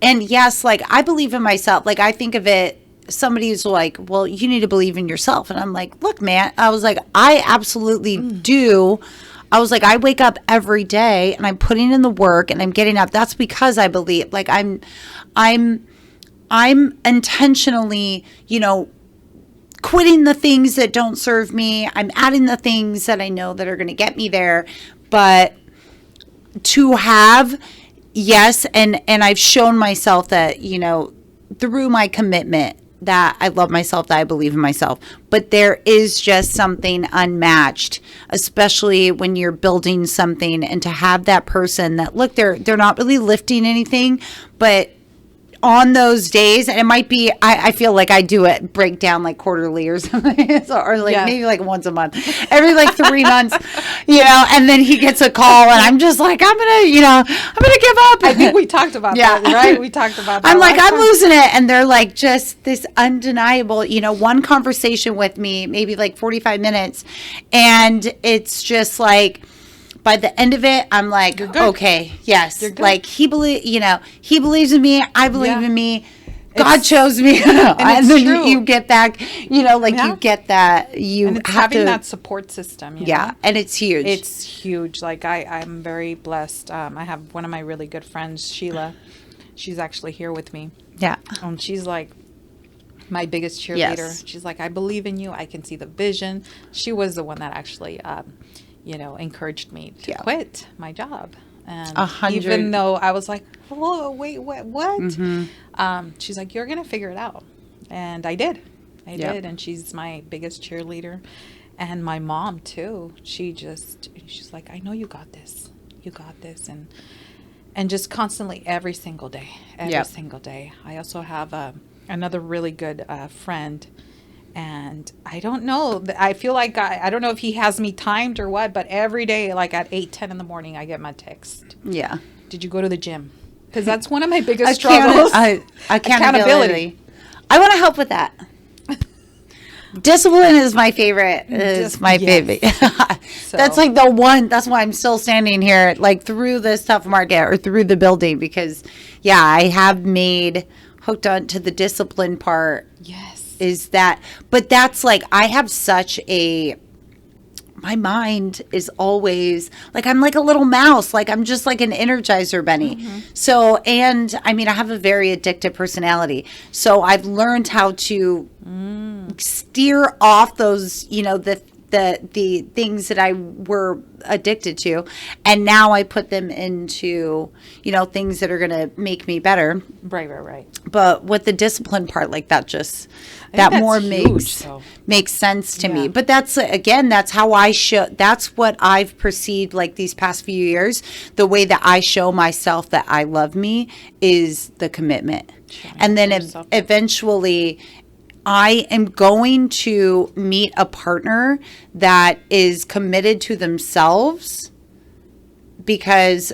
and yes, I believe in myself. I think of it, somebody's well, you need to believe in yourself. And I'm look, man, I was I absolutely do. I was I wake up every day and I'm putting in the work and I'm getting up. That's because I believe, I'm intentionally, quitting the things that don't serve me. I'm adding the things that I know that are going to get me there. But to have, yes, and I've shown myself that, through my commitment, that I love myself, that I believe in myself. But there is just something unmatched, especially when you're building something, and to have that person that, look, they're not really lifting anything, but on those days, and it might be, I feel I do it, break down quarterly or something, or maybe once a month, every 3 months, and then he gets a call and I'm just I'm gonna give up. I think we talked about that, right? We talked about that. I'm I'm losing it. And they're just this undeniable, one conversation with me, maybe 45 minutes. And it's just by the end of it, I'm okay, yes. He believes in me. I believe in me. God chose me. And then true. You get back, you get that. And it's having that support system. Yeah. And it's huge. It's huge. I'm very blessed. I have one of my really good friends, Sheila. She's actually here with me. Yeah. And she's my biggest cheerleader. Yes. She's I believe in you. I can see the vision. She was the one that actually, encouraged me to quit my job. And even though I was whoa, wait, what? Mm-hmm. She's you're going to figure it out. And I did. I did. And she's my biggest cheerleader. And my mom too. She's I know you got this. You got this. And just constantly every single day. I also have another really good friend. And I don't know. I feel I don't know if he has me timed or what, but every day, at 8:10 in the morning, I get my text. Yeah. Did you go to the gym? Because that's one of my biggest struggles. Accountability. I want to help with that. Discipline is my favorite. Baby. So. That's the one. That's why I'm still standing here, through this tough market or through the building, because, I have hooked on to the discipline part. Yes. Is that, but that's I have such my mind is always I'm a little mouse, I'm just an Energizer bunny. Mm-hmm. So, and I mean, I have a very addictive personality. So I've learned how to steer off those, the things that I were addicted to, and now I put them into things that are going to make me better. Right. But with the discipline part, that just that more makes sense to me. But that's that's how I show. That's what I've perceived these past few years. The way that I show myself that I love me is the commitment, and then eventually. I am going to meet a partner that is committed to themselves, because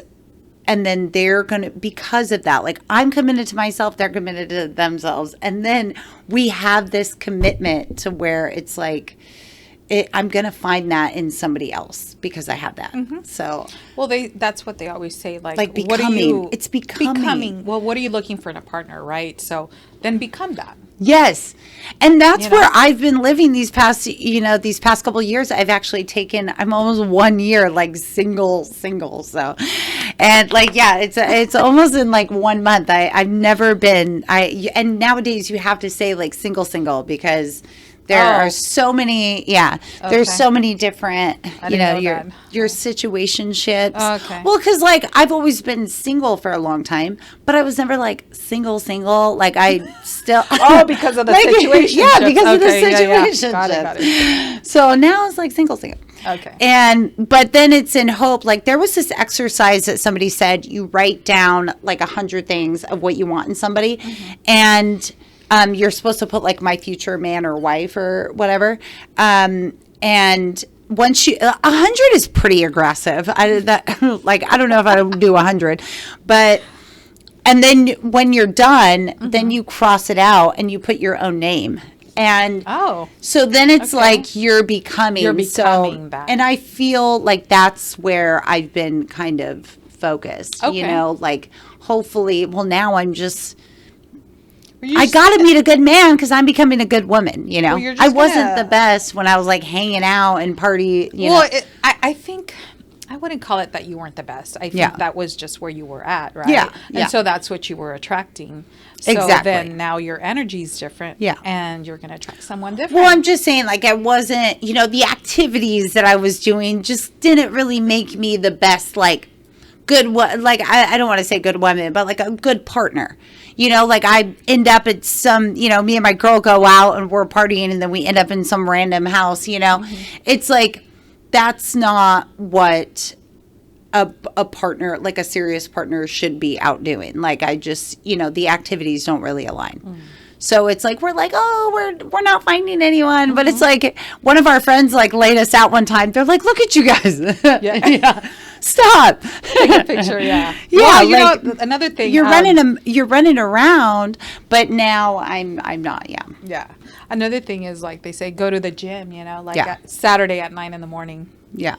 and then they're going to, because of that, like I'm committed to myself, they're committed to themselves. And then we have this commitment to where it's like, I'm going to find that in somebody else because I have that. So, well, that's what they always say. Like becoming. what are you, it's becoming. Well, what are you looking for in a partner, right? So then become that. Yes. And that's where I've been living these past couple of years. I've actually I'm almost 1 year, like single. So, and like, yeah, it's almost in like 1 month. I've never been, and nowadays you have to say like single because there are so many, there's so many different, your situationships. Okay. Well, because like I've always been single for a long time, but I was never like single. Like I still. Because of the situation. Yeah, because of the situation. Got it. So now it's like single. Okay. But then it's in hope. Like there was this exercise that somebody said, you write down like 100 things of what you want in somebody, and you're supposed to put like my future man or wife or whatever. And once 100 is pretty aggressive. I don't know if I would do 100, but, and then when you're done, then you cross it out and you put your own name. And so then it's like you're becoming that. And I feel like that's where I've been kind of focused, like hopefully, now I'm just, I got to meet a good man because I'm becoming a good woman, Well, I wasn't the best when I was like hanging out and party, know. I think I wouldn't call it that you weren't the best. I think that was just where you were at, right? Yeah. And so that's what you were attracting. So then now your energy's different. Yeah. And you're going to attract someone different. Well, I'm just saying, like, I wasn't, the activities that I was doing just didn't really make me the best, like, good, like, I don't want to say good woman, but like a good partner. Like I end up at some, me and my girl go out and we're partying and then we end up in some random house, It's like, that's not what a partner, like a serious partner should be out doing. Like I just, the activities don't really align. So it's like, we're like, we're not finding anyone. But it's like one of our friends like laid us out one time. They're like, look at you guys. Stop. Take a picture. Yeah. Well, another thing. You're running around, but now I'm not. Yeah. Yeah. Another thing is like they say, go to the gym, at Saturday at 9 a.m. Yeah.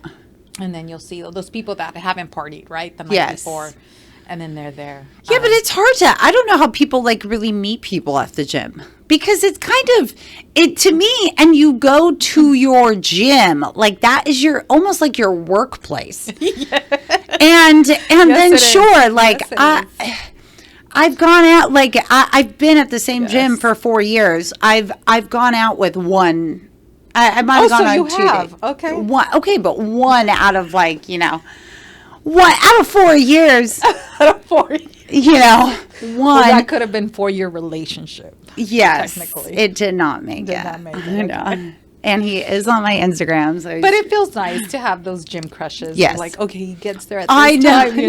And then you'll see those people that haven't partied, right? The night before. And then they're there. Yeah, but it's hard I don't know how people like really meet people at the gym because it's kind of to me, and you go to your gym, like that is almost like your workplace. And then sure, like I've gone out, like I've been at the same gym for 4 years. I've gone out with one. I might have gone on 2 days. Okay. Okay, but one out of like, out of 4 years. Out of 4 years. One. Well, that could have been 4-year relationship. Yes. Technically. It did not make it. Okay. And he is on my Instagram. So but it feels nice to have those gym crushes. Yes. Like, okay, he gets there at this time,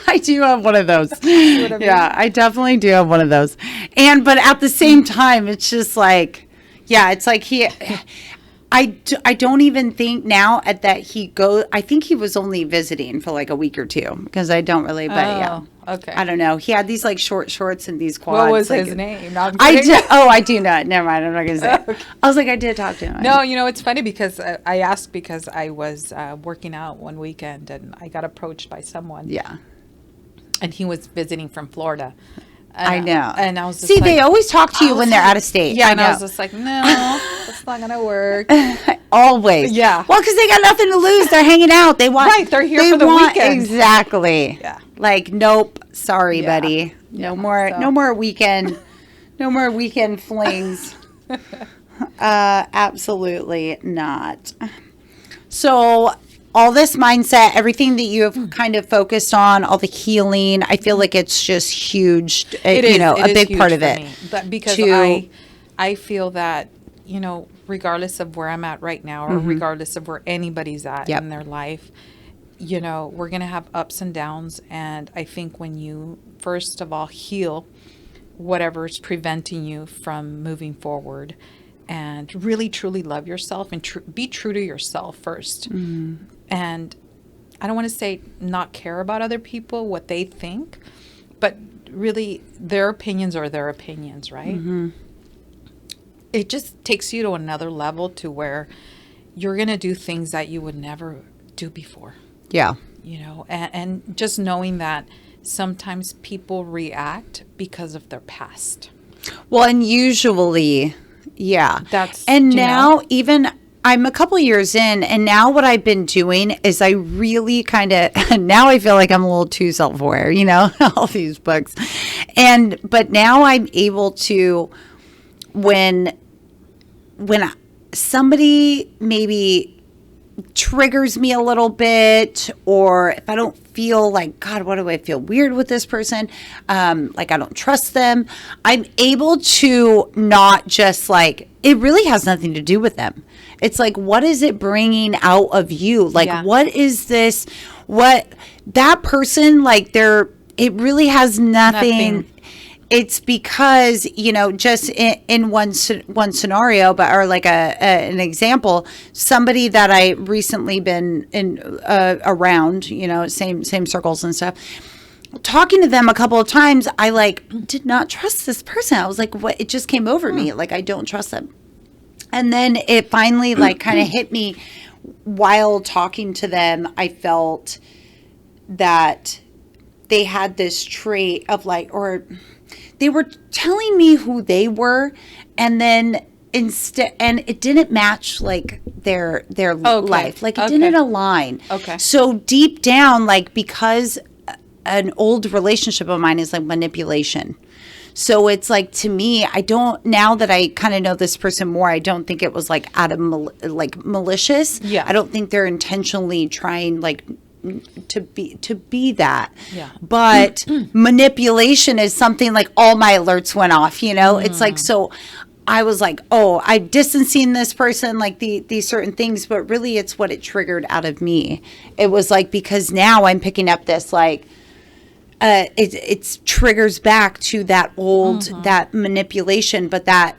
I do have one of those. I definitely do have one of those. But at the same time, it's just like, it's like I don't even think now that he goes. I think he was only visiting for like a week or two because I don't really. But okay. I don't know. He had these like short shorts and these quads. What was like, his name? No, I do not. Never mind. I'm not gonna say. Okay. I was like, I did talk to him. No, it's funny because I asked because I was working out one weekend and I got approached by someone. Yeah. And he was visiting from Florida. I know. And I was just they always talk to you when they're out of state. Yeah, I was just like, no, that's not going to work. Always. Yeah. Well, because they got nothing to lose. They're hanging out. They want. Right, they're here for the weekend. Exactly. Yeah. Like, nope. Sorry, buddy. No more weekend. No more weekend flings. Absolutely not. So all this mindset, everything that you have kind of focused on, all the healing, I feel like it's just huge, a big part of it. But because I feel that, regardless of where I'm at right now or regardless of where anybody's at in their life, we're going to have ups and downs. And I think when you, first of all, heal whatever's preventing you from moving forward and really, truly love yourself and be true to yourself first. And I don't want to say not care about other people, what they think, but really their opinions are their opinions, right? Mm-hmm. It just takes you to another level to where you're going to do things that you would never do before. Yeah. You know, and just knowing that sometimes people react because of their past. Well, and usually, yeah. That's, and now even I'm a couple years in, and now what I've been doing is I really kind of, now I feel like I'm a little too self-aware, you know, all these books. But now I'm able to, when somebody maybe triggers me a little bit, or if I don't feel like, God, what do I feel weird with this person? Like I don't trust them. I'm able to not just like, it really has nothing to do with them. It's like, what is it bringing out of you? Like, what is this? What that person, like it really has nothing. It's because, you know, just in one scenario, or like an example, somebody that I recently been in around, you know, same circles and stuff. Talking to them a couple of times, I like did not trust this person. I was like, what? It just came over me. Like, I don't trust them. And then it finally like kind of hit me while talking to them. I felt that they had this trait of like, or they were telling me who they were, and then and it didn't match like their life. Like it didn't align. Okay. So deep down, like, because an old relationship of mine is like manipulation. So it's like, to me, now that I kind of know this person more, I don't think it was like out of malicious. Yeah. I don't think they're intentionally trying like to be that. Yeah. But manipulation is something like all my alerts went off, you know? It's like, so I was like, oh, I'm distancing this person, like these certain things, but really it's what it triggered out of me. It was like, because now I'm picking up this like, it triggers back to that old, that manipulation, but that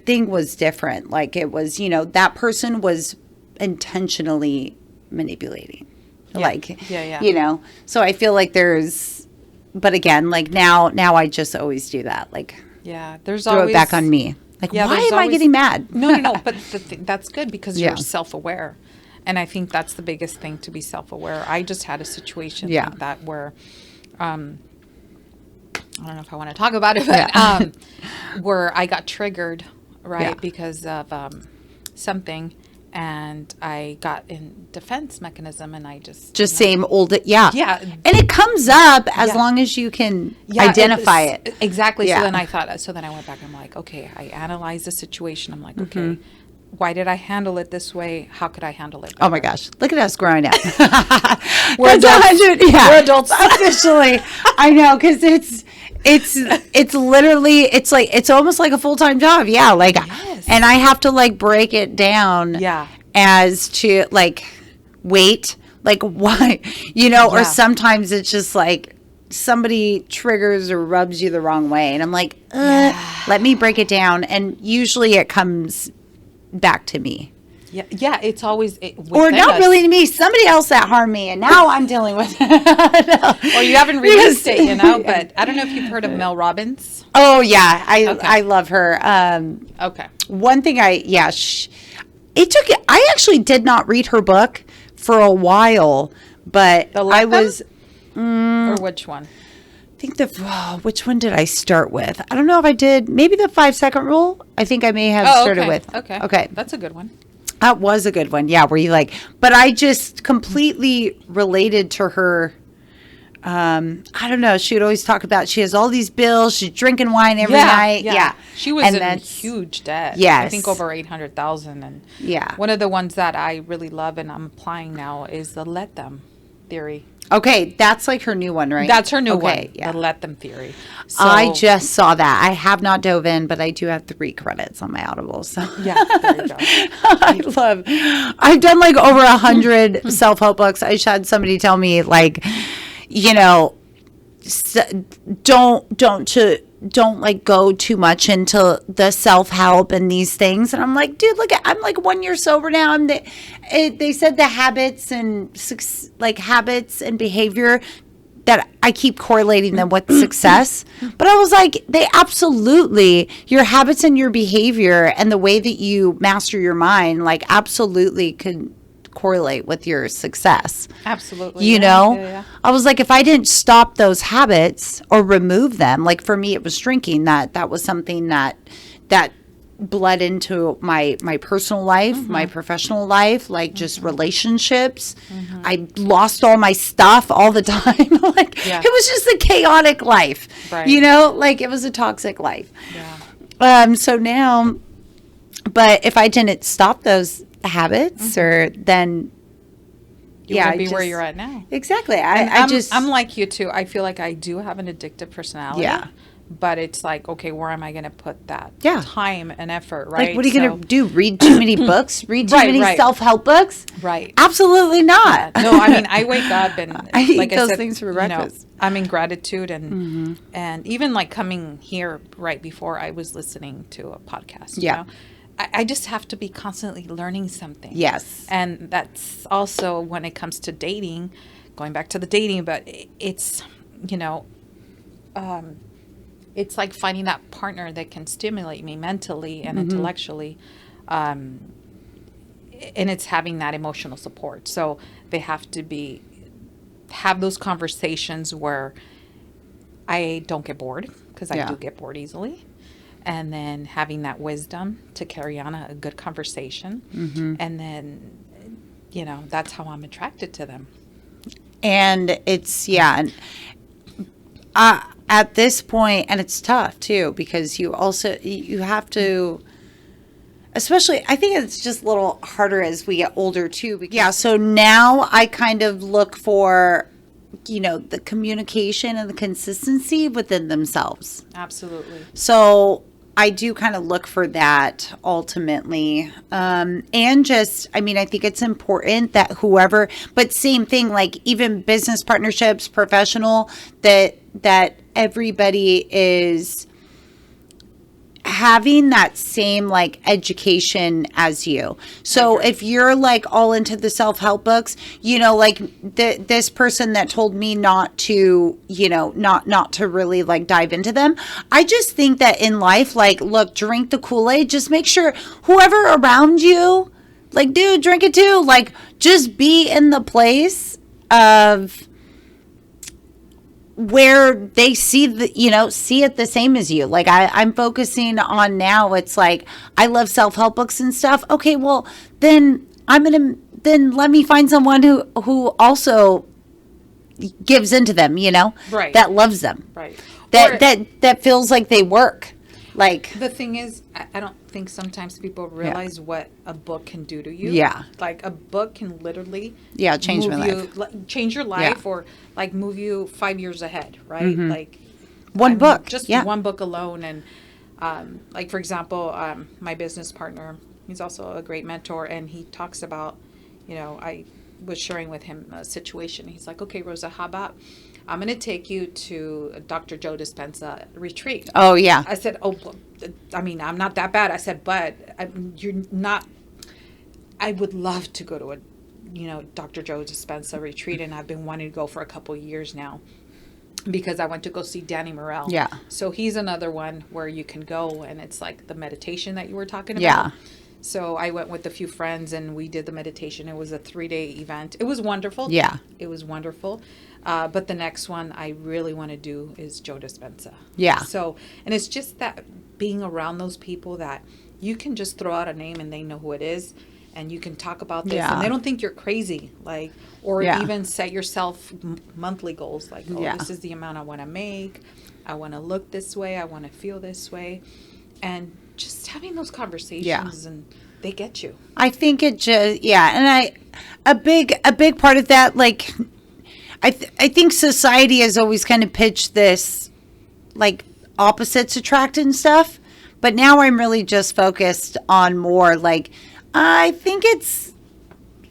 thing was different. Like it was, you know, that person was intentionally manipulating. Yeah. Like, you know, so I feel like but again, like now I just always do that. Like, there's throw it back on me. Like, why am I getting mad? No. But that's good because you're self-aware. And I think that's the biggest thing, to be self-aware. I just had a situation like that where, I don't know if I want to talk about it, but where I got triggered, right, because of something, and I got in defense mechanism, and I just same old, and it comes up as long as you can identify it. Exactly. So then I went back and I'm like, okay, I analyzed the situation. I'm like, okay. Why did I handle it this way? How could I handle it better? Oh my gosh. Look at us growing up. We're adults. We're adults officially. I know, because it's literally, it's like, it's almost like a full-time job. Yeah. Like, and I have to like break it down as to like, wait, like why, you know, or sometimes it's just like somebody triggers or rubs you the wrong way. And I'm like, let me break it down. And usually it comes back to me. It's always or not really to me, somebody else that harmed me, and now I'm dealing with it. Well, you haven't released it, you know, but I don't know if you've heard of Mel Robbins. Oh yeah, I love her. One thing I actually did not read her book for a while, but I was or which one? I think which one did I start with? I don't know if I did. Maybe the 5-second rule. I think I may have started with. Okay. That's a good one. That was a good one. Yeah. Where you like, but I just completely related to her. I don't know. She would always talk about, she has all these bills. She's drinking wine every night. Yeah. She was in huge debt. Yes. I think over 800,000. And one of the ones that I really love and I'm applying now is the let them theory. Okay, that's like her new one, right? That's her new one, the let them theory. So, I just saw that. I have not dove in, but I do have 3 credits on my Audible. So there you go. I've done like over 100 self-help books. I just had somebody tell me like, you know, don't don't like go too much into the self-help and these things. And I'm like, dude, look, I'm like 1 year sober now. They said the habits and behavior that I keep correlating them with success. But I was like, they absolutely, your habits and your behavior and the way that you master your mind, like absolutely could correlate with your success. Absolutely. You know, I was like, if I didn't stop those habits or remove them, like for me, it was drinking. That was something that bled into my personal life, my professional life, like just relationships. I lost all my stuff all the time. Like it was just a chaotic life, you know, like it was a toxic life. So now, but if I didn't stop those habits or then you wouldn't be where you're at now. Exactly. I'm like you too. I feel like I do have an addictive personality. Yeah. But it's like, okay, where am I going to put that time and effort, right? Like, what are you going to do? Read too many books? Read too many self-help books? Right. Absolutely not. Yeah. No, I mean, I wake up and I eat like those I said, things for breakfast. I'm in gratitude and even like coming here right before I was listening to a podcast. You know? I just have to be constantly learning something. Yes. And that's also when it comes to dating, going back to the dating, but it's, you know, it's like finding that partner that can stimulate me mentally and intellectually. And it's having that emotional support. So they have to have those conversations where I don't get bored, because I do get bored easily. And then having that wisdom to carry on a good conversation. And then, you know, that's how I'm attracted to them. And it's, at this point, and it's tough too, because you have to, especially, I think it's just a little harder as we get older too. Because, so now I kind of look for, you know, the communication and the consistency within themselves. Absolutely. So I do kind of look for that ultimately. And just, I mean, I think it's important that whoever, but same thing, like even business partnerships, professional, that everybody is having that same like education as you. So if you're like all into the self-help books, you know, like this person that told me not to, you know, not to really like dive into them. I just think that in life, like, look, drink the Kool-Aid, just make sure whoever around you, like, dude, drink it too. Like, just be in the place of where they see it the same as you. Like I'm focusing on now, it's like, I love self-help books and stuff. Okay, well, then let me find someone who also gives into them, you know, that loves them, that feels like they work. Like, the thing is, I don't think sometimes people realize what a book can do to you. Yeah. Like, a book can literally change my life. Change your life, or like move you 5 years ahead, right? Like one book. Just one book alone. And like, for example, my business partner, he's also a great mentor, and he talks about, you know, I was sharing with him a situation. He's like, okay, Rosa, how about I'm going to take you to Dr. Joe Dispenza retreat. Oh, yeah. I said, I mean, I'm not that bad. I said, but you're not, I would love to go to Dr. Joe Dispenza retreat. And I've been wanting to go for a couple of years now, because I went to go see Danny Morell. Yeah. So he's another one where you can go, and it's like the meditation that you were talking about. Yeah. So I went with a few friends, and we did the meditation. It was a 3-day event. It was wonderful. Yeah. It was wonderful. But the next one I really want to do is Joe Dispenza. Yeah. So, and it's just that being around those people that you can just throw out a name and they know who it is, and you can talk about this, and they don't think you're crazy, like, or even set yourself monthly goals, like, this is the amount I want to make. I want to look this way. I want to feel this way. And just having those conversations, and they get you. I think it just, and a big part of that, like, I think society has always kind of pitched this, like, opposites attract and stuff, but now I'm really just focused on more, like, I think it's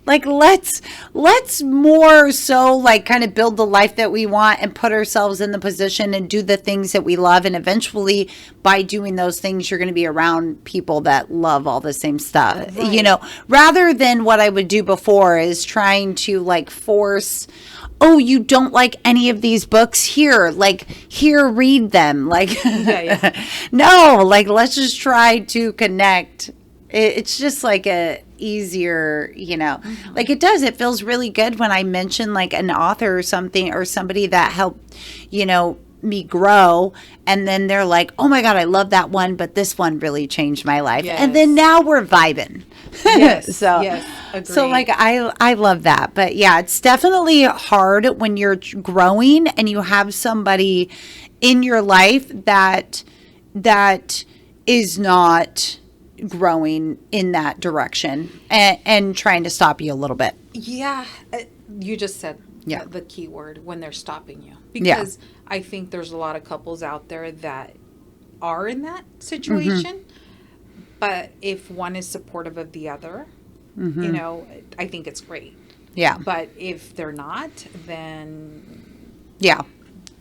Like let's more so like kind of build the life that we want and put ourselves in the position and do the things that we love, and eventually by doing those things you're going to be around people that love all the same stuff. Right. You know, rather than what I would do before is trying to like force, oh, you don't like any of these books, here read them, like Yeah. no, like let's just try to connect. It's just like a easier, you know, like it feels really good when I mention like an author or something or somebody that helped, you know, me grow, and then they're like, oh my God, I love that one, but this one really changed my life. Yes. And then now we're vibing. Yes. So yes. Agreed. so like I love that. But yeah, it's definitely hard when you're growing and you have somebody in your life that is not growing in that direction and trying to stop you a little bit. Yeah, you just said Yeah. the key word, when they're stopping you. Yeah. Because I think there's a lot of couples out there that are in that situation. But if one is supportive of the other, you know, I think it's great. Yeah. But if they're not, then, Yeah.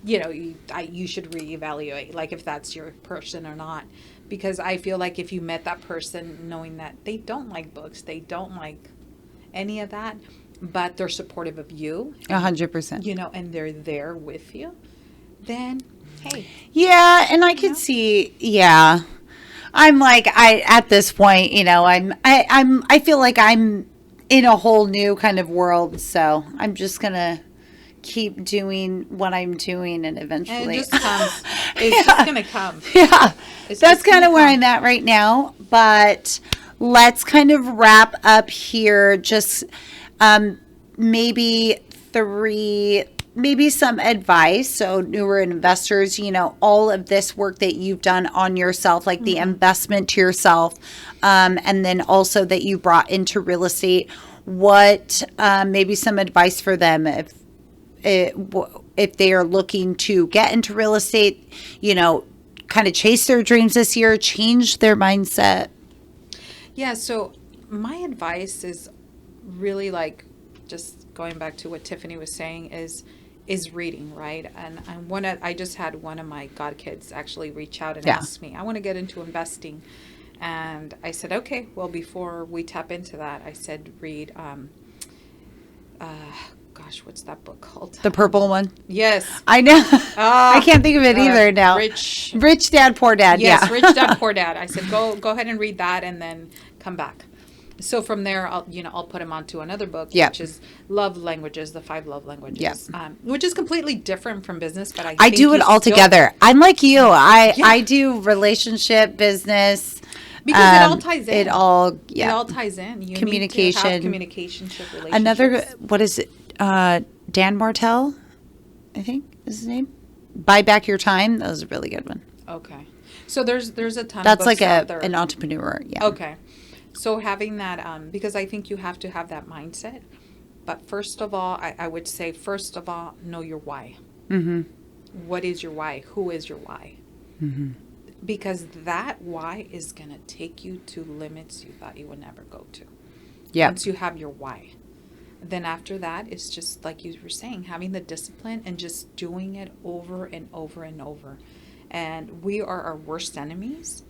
you know, you should reevaluate, like if that's your person or not. Because I feel like if you met that person knowing that they don't like books, they don't like any of that, but they're supportive of you, 100%. you know, and they're there with you, then, hey. Yeah, and I could see, yeah. I'm like, at this point, you know, I feel like I'm in a whole new kind of world, so I'm just gonna keep doing what I'm doing, and eventually And it just comes. It's just going to come. yeah, It's that's just kind of gonna where come. I'm at right now. But let's kind of wrap up here. Just maybe some advice. So newer investors, you know, all of this work that you've done on yourself, like the investment to yourself, and then also that you brought into real estate. What maybe some advice for them if they are looking to get into real estate, you know, kind of chase their dreams this year, change their mindset? Yeah, so my advice is really like, just going back to what Tiffany was saying, is reading, right? And I just had one of my godkids actually reach out and ask me, I want to get into investing. And I said, okay, well, before we tap into that, I said, read, gosh, what's that book called? The purple one? Yes. I know. I can't think of it either now. Rich Dad, Poor Dad. Yes, yeah. Rich Dad, Poor Dad. I said, go ahead and read that and then come back. So from there, I'll put him onto another book, which is Love Languages, the 5 Love Languages, which is completely different from business, but I do it all together. I'm like you. I do relationship, business. Because it all ties in. It all ties in. You communication. need to have communication-ship relationships. Another, what is it? Dan Martell, I think is his name. Buy Back Your Time. That was a really good one. Okay. So there's a ton That's of books like out there. an entrepreneur. Yeah. Okay. So having that, because I think you have to have that mindset. But first of all, I would say, know your why. Mm-hmm. What is your why? Who is your why? Mm-hmm. Because that why is going to take you to limits you thought you would never go to. Yeah. Once you have your why. Then after that, it's just like you were saying, having the discipline and just doing it over and over and over. And we are our worst enemies.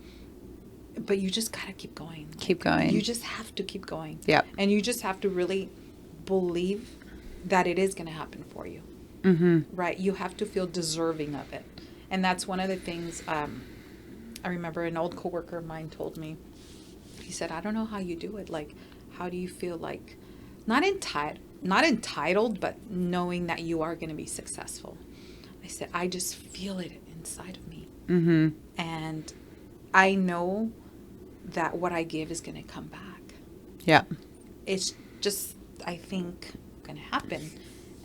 But you just got to keep going. Keep going. You just have to keep going. Yeah. And you just have to really believe that it is going to happen for you. Mm-hmm. Right? You have to feel deserving of it. And that's one of the things I remember an old coworker of mine told me. He said, I don't know how you do it. Like, how do you feel like, not entitled, but knowing that you are going to be successful? I said, I just feel it inside of me. Mm-hmm. And I know that what I give is going to come back. Yeah. It's just, I think, going to happen.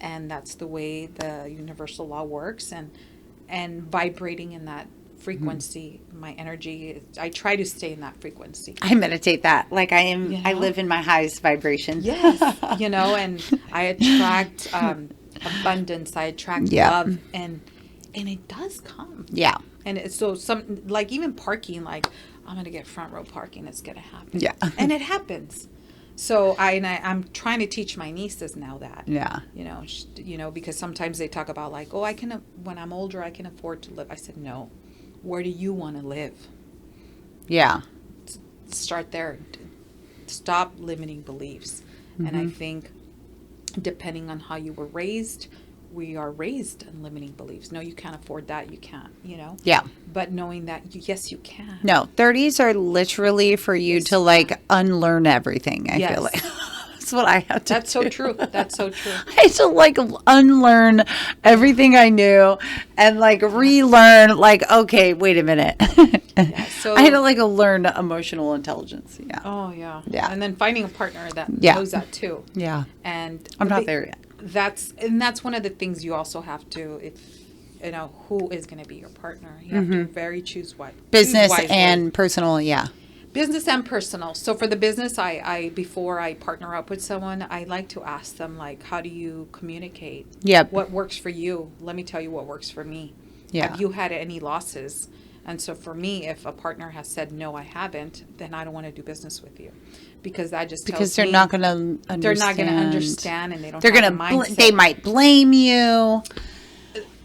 And that's the way the universal law works. And vibrating in that frequency, my energy, I try to stay in that frequency. I meditate that. Like I am, I live in my highest vibration. Yes. And I attract abundance. I attract love. And it does come. Yeah. And it's so like even parking, like I'm going to get front row parking. It's going to happen. Yeah. And it happens. So I'm trying to teach my nieces now that, Yeah. because sometimes they talk about like, oh, when I'm older, I can afford to live. I said, no. Where do you want to live? Yeah. Start there. Stop limiting beliefs. And I think depending on how you were raised, we are raised in limiting beliefs. No, you can't afford that. You can't, Yeah. But knowing that, yes, you can. No, 30s are literally for you to like unlearn everything. I feel like that's what I have to That's do. so true. That's so true. I had to like unlearn everything I knew and like relearn like, okay, wait a minute. So I had to like learn emotional intelligence. Yeah. Oh, yeah. Yeah. And then finding a partner that Yeah. knows that too. Yeah. And I'm not there yet. That's one of the things you also have to, if who is going to be your partner. You have to very choose Business wisely. and personal. Yeah. Business and personal. So for the business, I before I partner up with someone, I like to ask them like, how do you communicate? Yep. What works for you? Let me tell you what works for me. Yeah. Have you had any losses? And so for me, if a partner has said, no, I haven't, then I don't want to do business with you. Because that just tells they're me not going to understand. they're not going to understand, and they don't They're have going the to, mindset. they might blame you.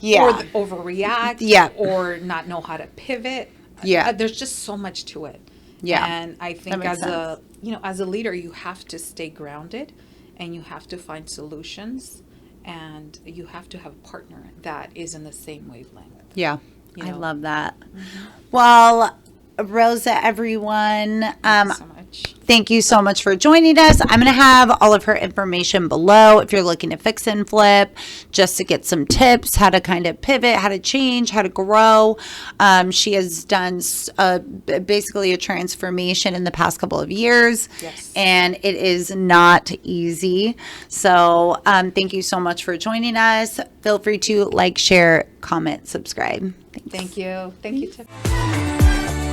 Yeah. Or overreact. Yeah. Or not know how to pivot. Yeah. There's just so much to it. Yeah. And I think as a leader, you have to stay grounded, and you have to find solutions, and you have to have a partner that is in the same wavelength. Yeah. You I know? love that. Well, Rosa, everyone, Thank you so much. thank you so much for joining us. I'm going to have all of her information below if you're looking to fix and flip, just to get some tips, how to kind of pivot, how to change, how to grow. She has done basically a transformation in the past couple of years. Yes. And it is not easy. So thank you so much for joining us. Feel free to like, share, comment, subscribe. Thanks. Thank you. Thank you, Tiff.